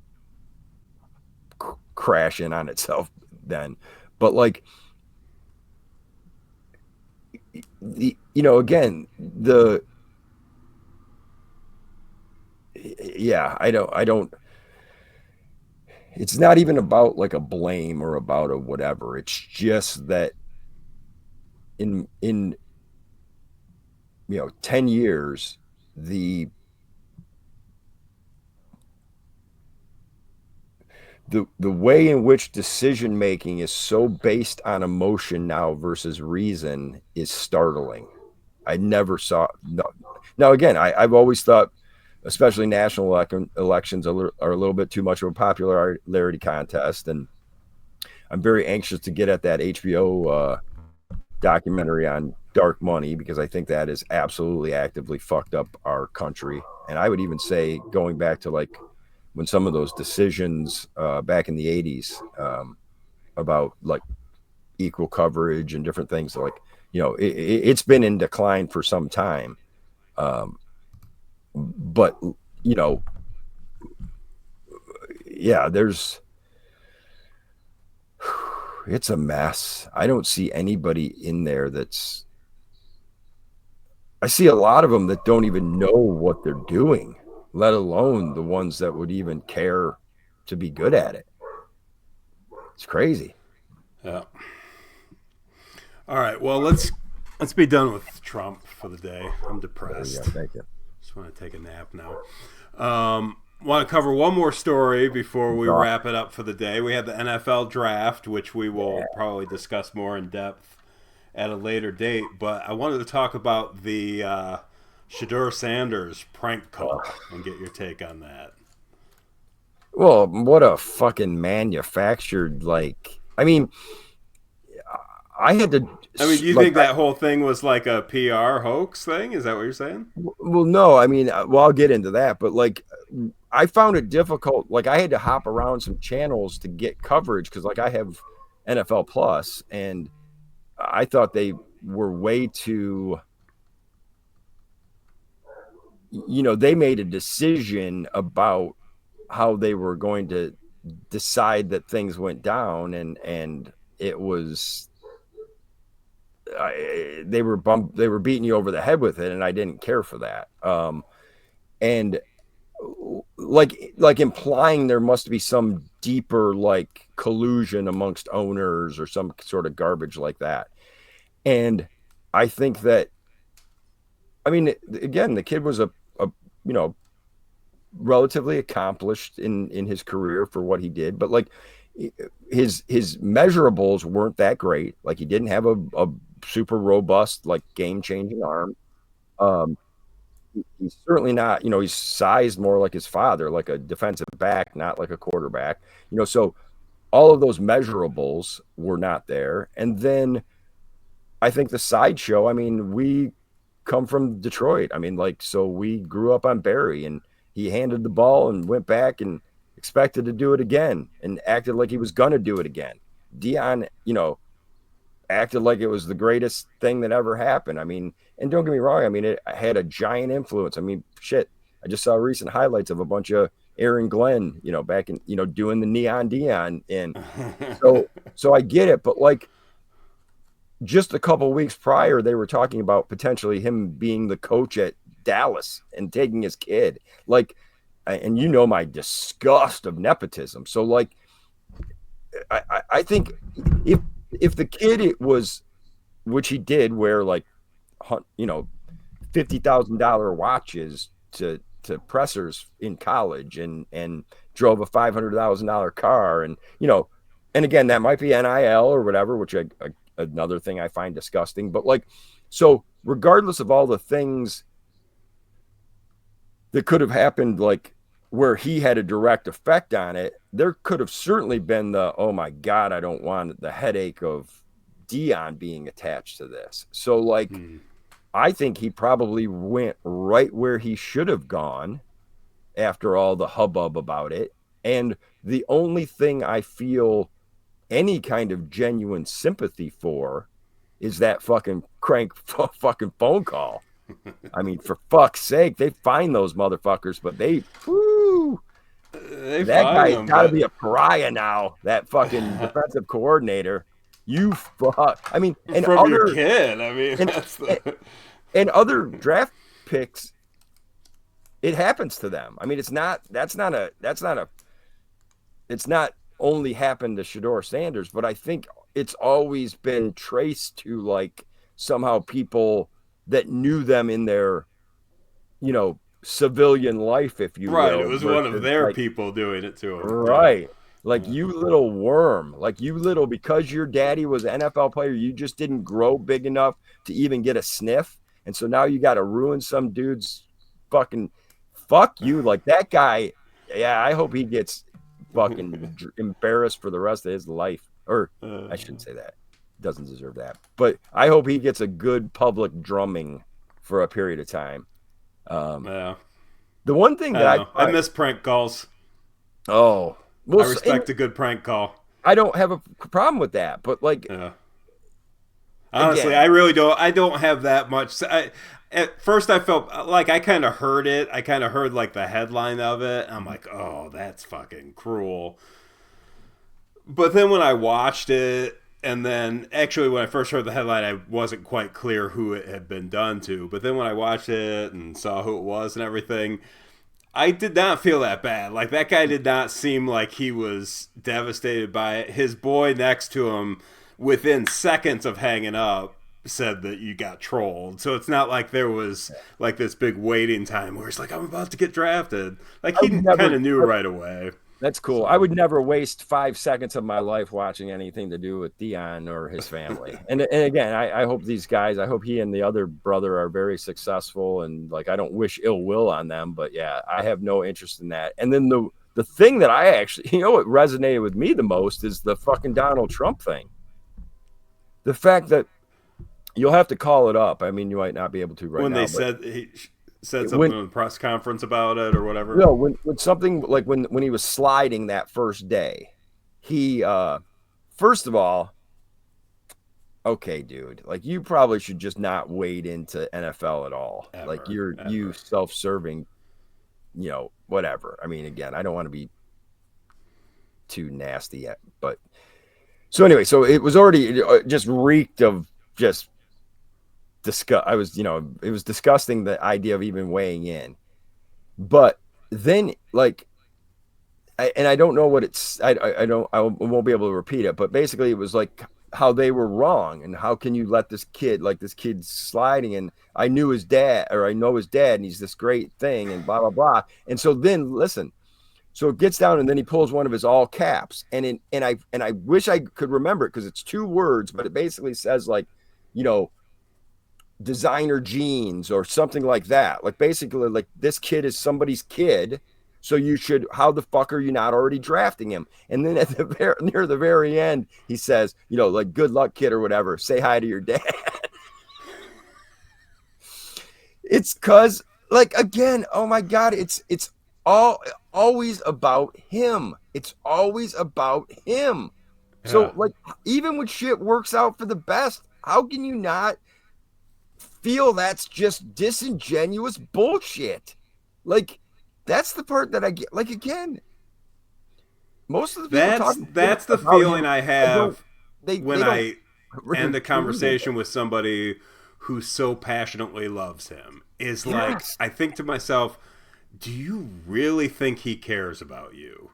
crash in on itself then. But like, you know, again, I don't, it's not even about like a blame or about a whatever. It's just that in you know, 10 years, the way in which decision making is so based on emotion now versus reason is startling. I never saw. Now again, I've always thought, especially national elections are a little bit too much of a popularity contest, and I'm very anxious to get at that HBO documentary on dark money, because I think that is absolutely actively fucked up our country. And I would even say, going back to like when some of those decisions back in the 80s about like equal coverage and different things, like, you know, it's been in decline for some time. But, you know, yeah, it's a mess. I don't see anybody in there I see a lot of them that don't even know what they're doing, let alone the ones that would even care to be good at it. It's crazy. Yeah. All right. Well, let's be done with Trump for the day. I'm depressed. Yeah, thank you. Just want to take a nap now. Want to cover one more story before we wrap it up for the day. We have the NFL draft, which we will probably discuss more in depth at a later date. But I wanted to talk about the Shedour Sanders prank call and get your take on that. Well, what a fucking manufactured, like, I mean, I had to. I mean, do you think that whole thing was like a PR hoax thing? Is that what you're saying? Well, no. I mean, well, I'll get into that, but like, I found it difficult. Like, I had to hop around some channels to get coverage because, like, I have NFL Plus, and I thought they were way too. You know, they made a decision about how they were going to decide that things went down, and it was. They were beating you over the head with it, and I didn't care for that. And like implying there must be some deeper like collusion amongst owners or some sort of garbage like that. And I think that, I mean, again, the kid was a you know, relatively accomplished in his career for what he did, but like his measurables weren't that great. Like, he didn't have a super robust, like, game-changing arm. He's certainly not, you know, he's sized more like his father, like a defensive back, not like a quarterback, you know. So all of those measurables were not there. And then I think the sideshow, I mean, we come from Detroit. I mean, like, so we grew up on Barry, and he handed the ball and went back and expected to do it again and acted like he was going to do it again. Dion, you know, acted like it was the greatest thing that ever happened. I mean, and don't get me wrong, I mean, it had a giant influence. I mean, shit, I just saw recent highlights of a bunch of Aaron Glenn, you know, back in, you know, doing the Neon Dion. And so I get it, but like, just a couple weeks prior, they were talking about potentially him being the coach at Dallas and taking his kid. Like, and you know my disgust of nepotism. So like, I think if the kid, it was, which he did, wear like, you know, $50,000 watches to pressers in college, and drove a $500,000 car, and, you know, and again, that might be NIL or whatever, which another thing I find disgusting. But like, so regardless of all the things that could have happened, like where he had a direct effect on it, there could have certainly been the, oh my God, I don't want the headache of Dion being attached to this. So like, I think he probably went right where he should have gone after all the hubbub about it. And the only thing I feel any kind of genuine sympathy for is that fucking fucking phone call. I mean, for fuck's sake, they find those motherfuckers, but that guy's got to be a pariah now. That fucking defensive coordinator. You fuck. I mean, and from other your kid. I mean, and other draft picks, it happens to them. I mean, it's not only happened to Shedour Sanders, but I think it's always been traced to like somehow people that knew them in their, you know, civilian life, if you will. Right, it was one of their like, people doing it to him. Right. Like, you little worm, like you little, because your daddy was an NFL player, you just didn't grow big enough to even get a sniff. And so now you got to ruin some dude's fucking, fuck you. Like, that guy, yeah, I hope he gets fucking embarrassed for the rest of his life. Or I shouldn't say that. Doesn't deserve that. But I hope he gets a good public drumming for a period of time. Yeah. The one thing that I miss prank calls. Oh, well, I respect a good prank call. I don't have a problem with that, but like, honestly, again, I really don't. I don't have that much. At first, I felt like I kind of heard it. I kind of heard like the headline of it. I'm like, oh, that's fucking cruel. But then when I watched it, and then actually when I first heard the headline, I wasn't quite clear who it had been done to. But then when I watched it and saw who it was and everything, I did not feel that bad. Like, that guy did not seem like he was devastated by it. His boy next to him, within seconds of hanging up, said that you got trolled. So it's not like there was like this big waiting time where it's like, I'm about to get drafted. Like, he kind of knew right away. That's cool. I would never waste 5 seconds of my life watching anything to do with Dion or his family. and again, I hope these guys, I hope he and the other brother are very successful, and like, I don't wish ill will on them, but yeah, I have no interest in that. And then the thing that I actually, you know, what resonated with me the most is the fucking Donald Trump thing. the fact that you'll have to call it up. I mean, you might not be able to right when now. He said something in the press conference about it or whatever. No, when something like when he was sliding that first day, he first of all, okay, dude, like you probably should just not wade into NFL at all. Like you self-serving, whatever. I mean, again, I don't want to be too nasty yet, but so anyway, so it was already just reeked of just disgust. It was disgusting, the idea of even weighing in. But then, like, I don't know what it's. I won't be able to repeat it. But basically, it was like how they were wrong, and how can you let this kid sliding, and I knew his dad, or I know his dad, and he's this great thing, and blah blah blah. And so then, listen. So it gets down, and then he pulls one of his all caps, and I wish I could remember it because it's 2 words, but it basically says like, designer jeans or something like that. Like basically, like this kid is somebody's kid, so you should. How the fuck are you not already drafting him? And then at near the very end, he says, like good luck, kid, or whatever. Say hi to your dad. It's because, like, again, oh my god, it's always about him. It's always about him. Yeah. So like, even when shit works out for the best, how can you not feel that's just disingenuous bullshit? Like, that's the part that I get. Like, again, most of the people that's the feeling I have when I end a conversation with somebody who so passionately loves him. Is like, I think to myself, do you really think he cares about you?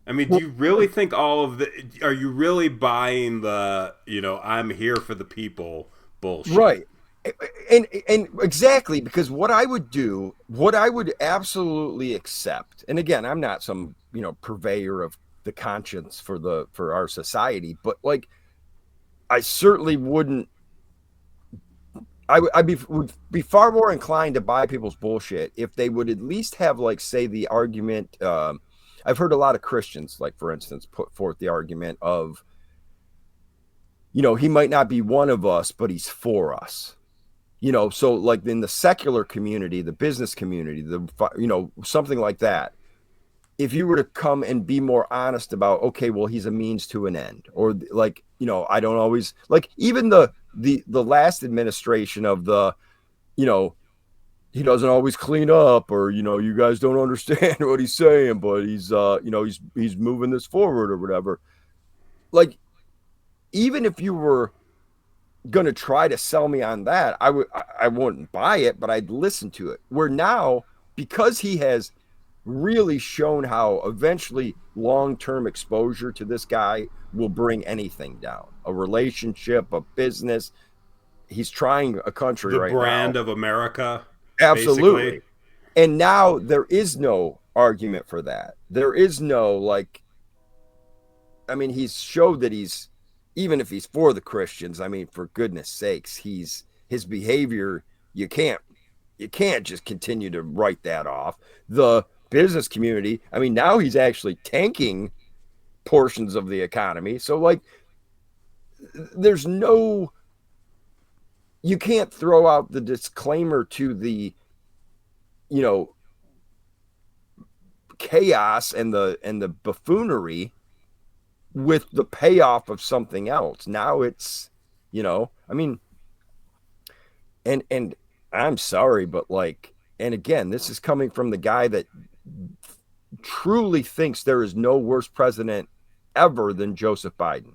I mean, do you really think are you really buying the, I'm here for the people bullshit? Right. And exactly, because what I would absolutely accept, and again, I'm not some, purveyor of the conscience for our society, but like, I certainly wouldn't, would be far more inclined to buy people's bullshit if they would at least have, like, say, the argument. I've heard a lot of Christians, like, for instance, put forth the argument of, he might not be one of us, but he's for us. So like in the secular community, the business community, something like that. If you were to come and be more honest about, okay, well, he's a means to an end, or like, I don't always like, even the last administration of the, he doesn't always clean up, or, you guys don't understand what he's saying, but he's, he's moving this forward or whatever. Like, even if you were going to try to sell me on that, I wouldn't buy it, but I'd listen to it. Where now, because he has really shown how eventually long-term exposure to this guy will bring anything down, a relationship, a business. He's trying a country right now. The brand of America. Absolutely. Basically. And now there is no argument for that. There is no, like, I mean, he's showed that he's, even if he's for the Christians, I mean, for goodness sakes, his behavior, you can't just continue to write that off. The business community, I mean, now he's actually tanking portions of the economy. So, like, there's no, you can't throw out the disclaimer to the, chaos and the buffoonery with the payoff of something else. Now it's, I mean, and I'm sorry, but like, and again, this is coming from the guy that truly thinks there is no worse president ever than Joseph Biden.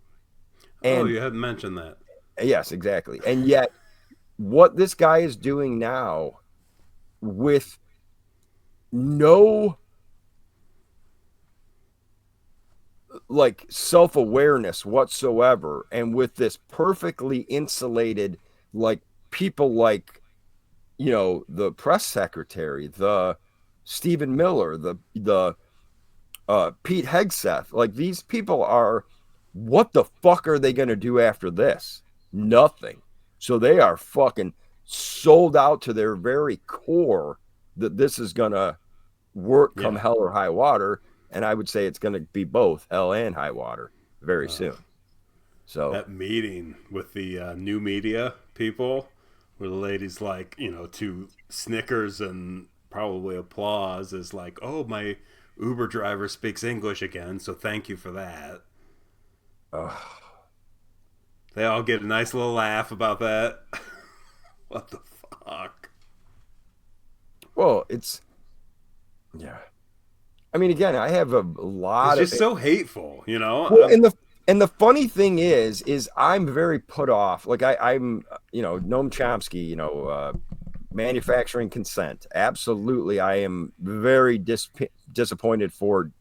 And you hadn't mentioned that. Yes, exactly. And yet what this guy is doing now, with no, like, self-awareness whatsoever, and with this perfectly insulated, like, people like, the press secretary, the Stephen Miller, the Pete Hegseth, like, these people are, what the fuck are they going to do after this? Nothing. So they are fucking sold out to their very core that this is going to work come hell or high water. And I would say it's going to be both hell and high water very soon. So that meeting with the new media people, where the lady's like, to snickers and probably applause, is like, "Oh, my Uber driver speaks English again, so thank you for that." They all get a nice little laugh about that. What the fuck? well, yeah. I mean, again, I have a lot It's of just so hateful, well, and the funny thing is I'm very put off. Like I'm, Noam Chomsky, manufacturing consent. Absolutely, I am very disappointed for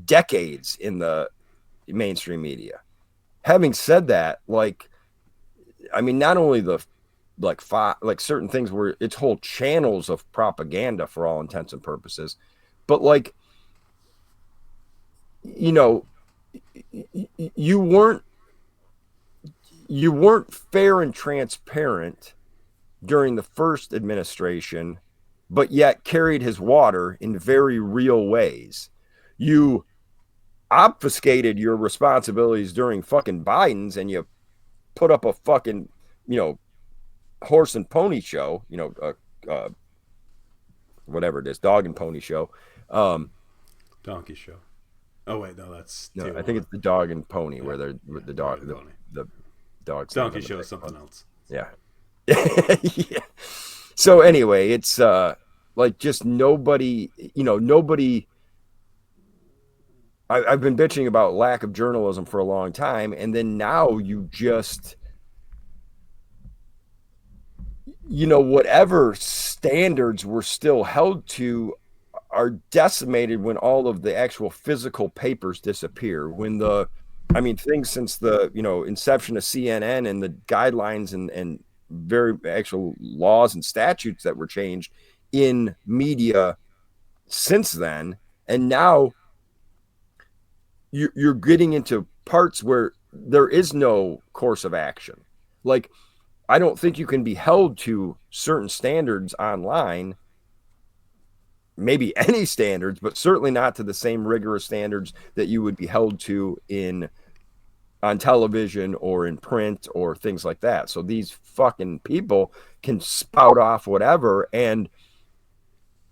decades in the mainstream media. Having said that, like, I mean, not only the like certain things where it's whole channels of propaganda for all intents and purposes, but like, you know, you weren't fair and transparent during the first administration, but yet carried his water in very real ways. You obfuscated your responsibilities during fucking Biden's, and you put up a fucking, horse and pony show, whatever it is, dog and pony show. Donkey show. Oh wait, no, that's No, I think it's the dog and pony where they're with the dog, the dog's donkey show is something else. Yeah. Yeah. So anyway, it's like just nobody, nobody. I've been bitching about lack of journalism for a long time, and then now you just, whatever standards were still held to are decimated when all of the actual physical papers disappear. When things since the, inception of CNN and the guidelines and very actual laws and statutes that were changed in media since then. And now you're getting into parts where there is no course of action. Like, I don't think you can be held to certain standards online, maybe any standards, but certainly not to the same rigorous standards that you would be held to on television or in print or things like that. So these fucking people can spout off whatever, and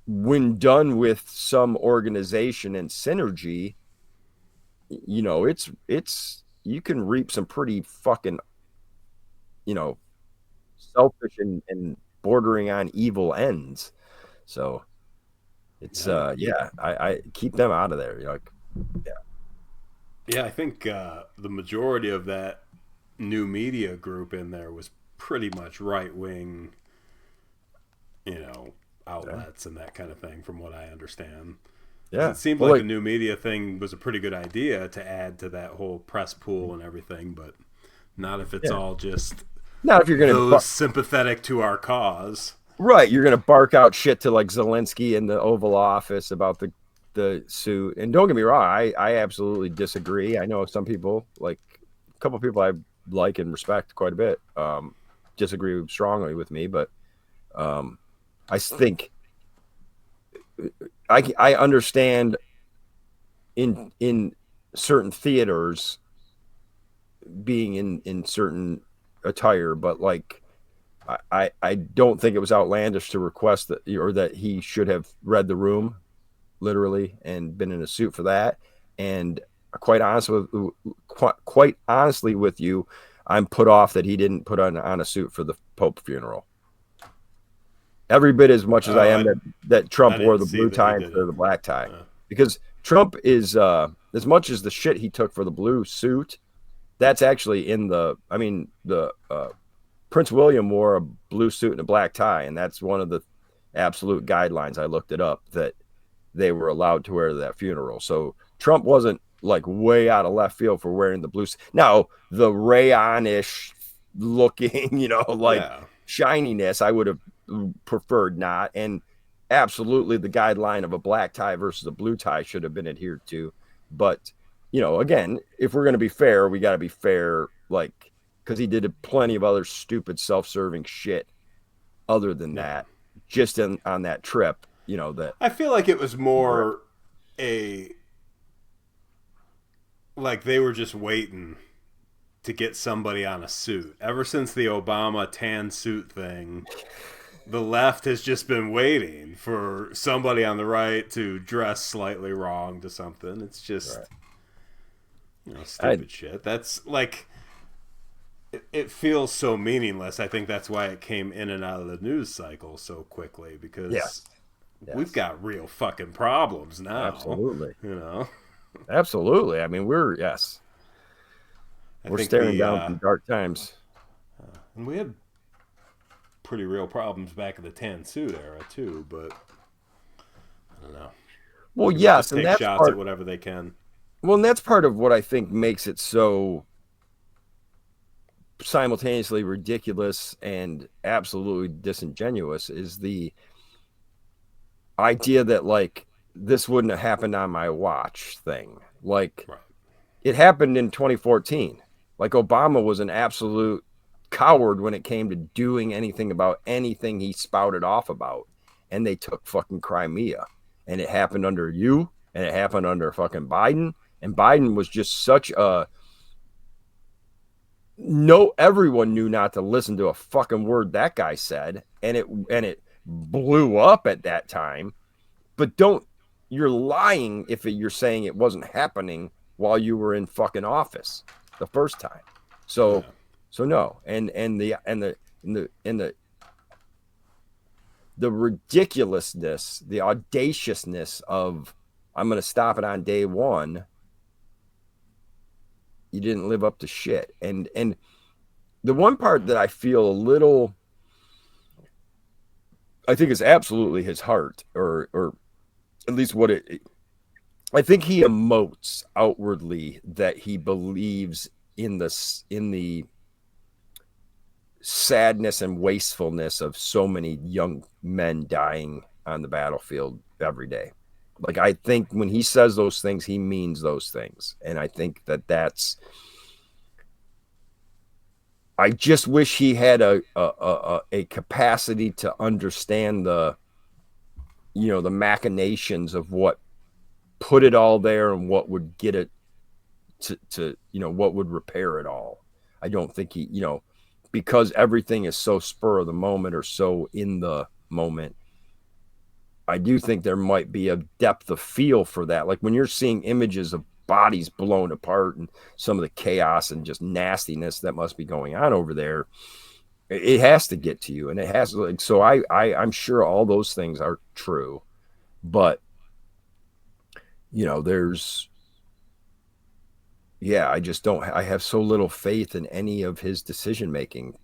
when done with some organization and synergy, it's you can reap some pretty fucking, selfish and bordering on evil ends. So it's I keep them out of there. Yeah, I think the majority of that new media group in there was pretty much right wing, outlets and that kind of thing, from what I understand. Yeah, it seemed like the new media thing was a pretty good idea to add to that whole press pool and everything, but not if it's all just not if you're going to sympathetic to our cause. Right, you're going to bark out shit to like Zelensky in the Oval Office about the suit. And don't get me wrong, I absolutely disagree. I know some people, like a couple of people I like and respect quite a bit, disagree strongly with me, but I think I understand in certain theaters being in certain attire, but like I don't think it was outlandish to request that he should have read the room literally and been in a suit for that. And quite honestly with you, I'm put off that he didn't put on a suit for the Pope funeral. Every bit as much as I am that Trump wore the blue tie instead of the black tie, because Trump is as much as the shit he took for the blue suit, that's actually in the Prince William wore a blue suit and a black tie, and that's one of the absolute guidelines. I looked it up that they were allowed to wear to that funeral. So Trump wasn't like way out of left field for wearing the blue. Now the rayon-ish looking, shininess, I would have preferred not. And absolutely the guideline of a black tie versus a blue tie should have been adhered to. But, again, if we're going to be fair, we got to be fair, like, because he did plenty of other stupid self-serving shit other than that, just on that trip, that I feel like it was more like they were just waiting to get somebody on a suit. Ever since the Obama tan suit thing, the left has just been waiting for somebody on the right to dress slightly wrong to something. It's just, stupid shit. That's like, it feels so meaninless. I think that's why it came in and out of the news cycle so quickly, because we've got real fucking problems now. Absolutely. I Absolutely. I mean, we're staring down some dark times. And we had pretty real problems back in the tan suit era too, but I don't know. Well, People yes, just and take that's shots part, at whatever they can. well, and that's part of what I think makes it so simultaneously ridiculous and absolutely disingenuous is the idea that like this wouldn't have happened on my watch thing. Like it happened in 2014. Like Obama was an absolute coward when it came to doing anything about anything he spouted off about, and they took fucking Crimea, and it happened under you, and it happened under fucking Biden, and Biden was just such a everyone knew not to listen to a fucking word that guy said, and it blew up at that time. But you're lying if you're saying it wasn't happening while you were in fucking office the first time. So no, and the ridiculousness, the audaciousness of I'm going to stop it on day one. You didn't live up to shit. And the one part that I feel a little, I think is absolutely his heart, or at least what I think he emotes outwardly that he believes in the sadness and wastefulness of so many young men dying on the battlefield every day. Like, I think when he says those things, he means those things. And I think that's, I just wish he had a capacity to understand the machinations of what put it all there and what would get it to what would repair it all. I don't think he, because everything is so spur of the moment or so in the moment, I do think there might be a depth of feel for that. Like when you're seeing images of bodies blown apart and some of the chaos and just nastiness that must be going on over there, it has to get to you, and it has to, like, so I'm sure all those things are true, but there's, I just don't, I have so little faith in any of his decision making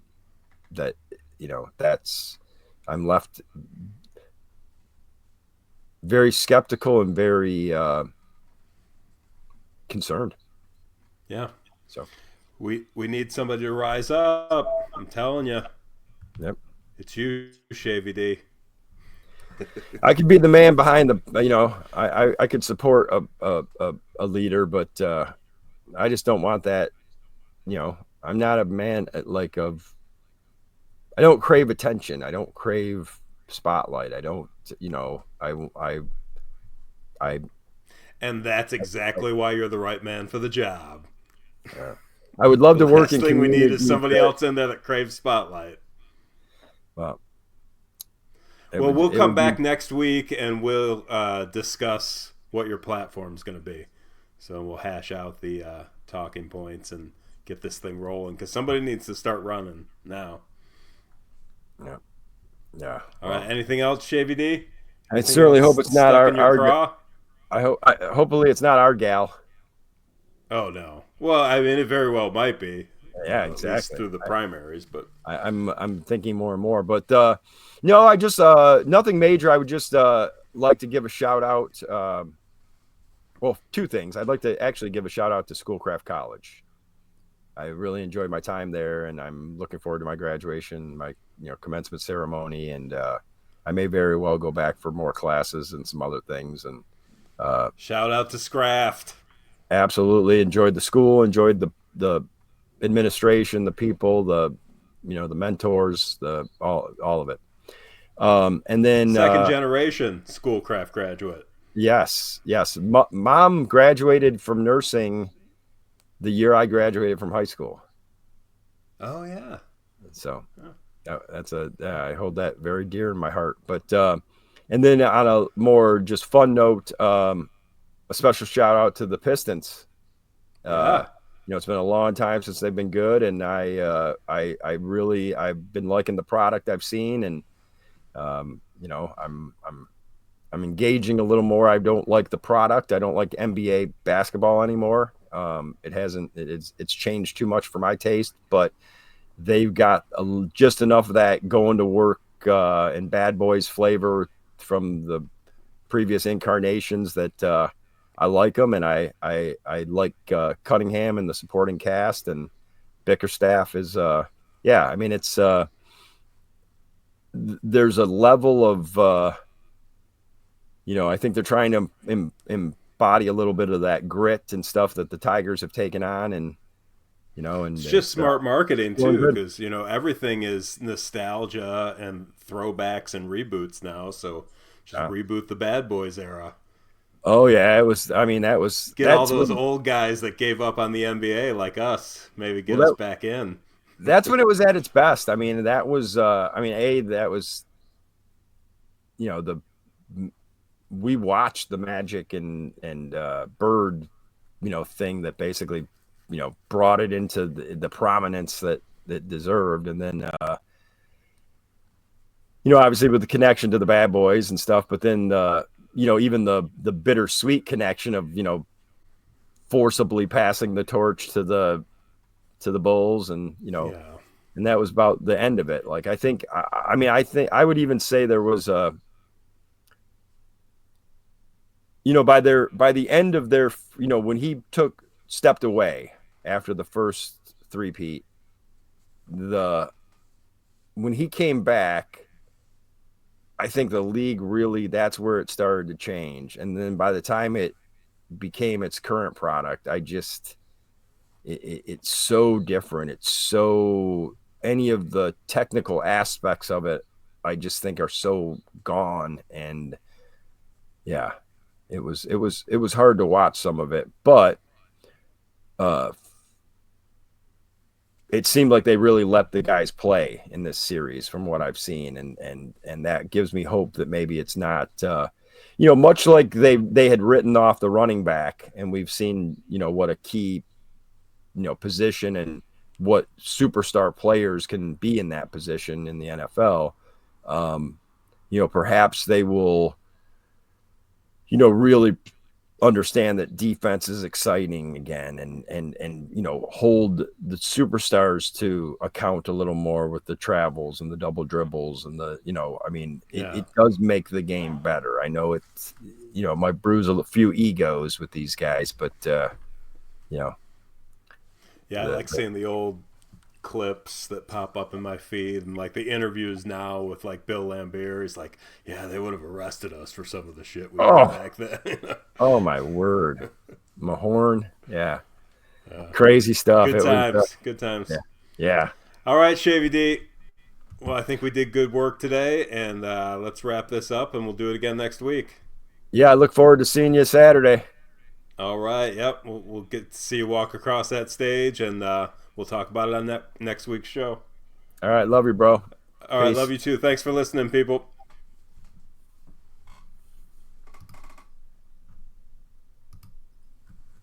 that, I'm left very skeptical and very concerned. Yeah. So we need somebody to rise up. I'm telling you. Yep. It's you, Shavy D. I could be the man behind the, I could support a leader, but I just don't want that. I'm not a man I don't crave attention. I don't crave spotlight. I don't, and that's exactly why you're the right man for the job. I would love to work in. The last thing we need is somebody else in there that craves spotlight. Well, we'll come back next week and we'll discuss what your platform's going to be. So we'll hash out the talking points and get this thing rolling, because somebody needs to start running now. Yeah. All right. Anything else, Shavy D? I certainly hope it's not our hopefully it's not our gal. Oh no. Well, I mean, it very well might be. Yeah, exactly. At least through the primaries, but I'm thinking more and more. But no, I just nothing major. I would just like to give a shout out. Well, two things. I'd like to actually give a shout out to Schoolcraft College. I really enjoyed my time there, and I'm looking forward to my graduation, my commencement ceremony, and I may very well go back for more classes and some other things. And shout out to Scraft. Absolutely enjoyed the school, enjoyed the administration, the people, the mentors, all of it. And then second generation Schoolcraft graduate. Yes. Mom graduated from nursing the year I graduated from high school. Oh yeah. So I hold that very dear in my heart. But and then on a more just fun note, a special shout out to the Pistons. Yeah. It's been a long time since they've been good, and I've been liking the product I've seen, and I'm engaging a little more. I don't like the product. I don't like NBA basketball anymore. It's changed too much for my taste, but they've got just enough of that going to work and Bad Boys flavor from the previous incarnations that I like them, and I like Cunningham and the supporting cast, and Bickerstaff is it's there's a level of I think they're trying to embody a little bit of that grit and stuff that the Tigers have taken on, and it's just smart marketing too, because everything is nostalgia and throwbacks and reboots now. So just reboot the Bad Boys era. Oh yeah, it was. I mean, that's all those old guys that gave up on the NBA like us. Maybe get us back in. That's when it was at its best. I mean, that was. That was. We watched the Magic and Bird, thing that basically, brought it into the prominence that deserved, and then. Obviously with the connection to the Bad Boys and stuff, but then even the bittersweet connection of forcibly passing the torch to the Bulls, and and that was about the end of it. Like I think I would even say there was a by the end of their when he stepped away after the first three-peat, when he came back, I think the league really, that's where it started to change. And then by the time it became its current product, it's so different. It's so, any of the technical aspects of it, I just think are so gone. And yeah, it was hard to watch some of it, but it seemed like they really let the guys play in this series from what I've seen. And that gives me hope that maybe it's not, much like they had written off the running back, and we've seen, what a key, position and what superstar players can be in that position in the NFL. Perhaps they will, really understand that defense is exciting again, and hold the superstars to account a little more with the travels and the double dribbles and the it does make the game better. I know it's might bruise a few egos with these guys, but I like seeing the old clips that pop up in my feed, and like the interviews now with like Bill Laimbeer. He's like, yeah, they would have arrested us for some of the shit we did back then. Oh my word. Mahorn. Yeah. Crazy stuff. Good times. Yeah. All right, Shavy D. Well, I think we did good work today, and let's wrap this up, and we'll do it again next week. Yeah, I look forward to seeing you Saturday. All right. Yep. We'll get to see you walk across that stage, and we'll talk about it on that next week's show. All right. Love you, bro. All right. Love you too. Thanks for listening, people.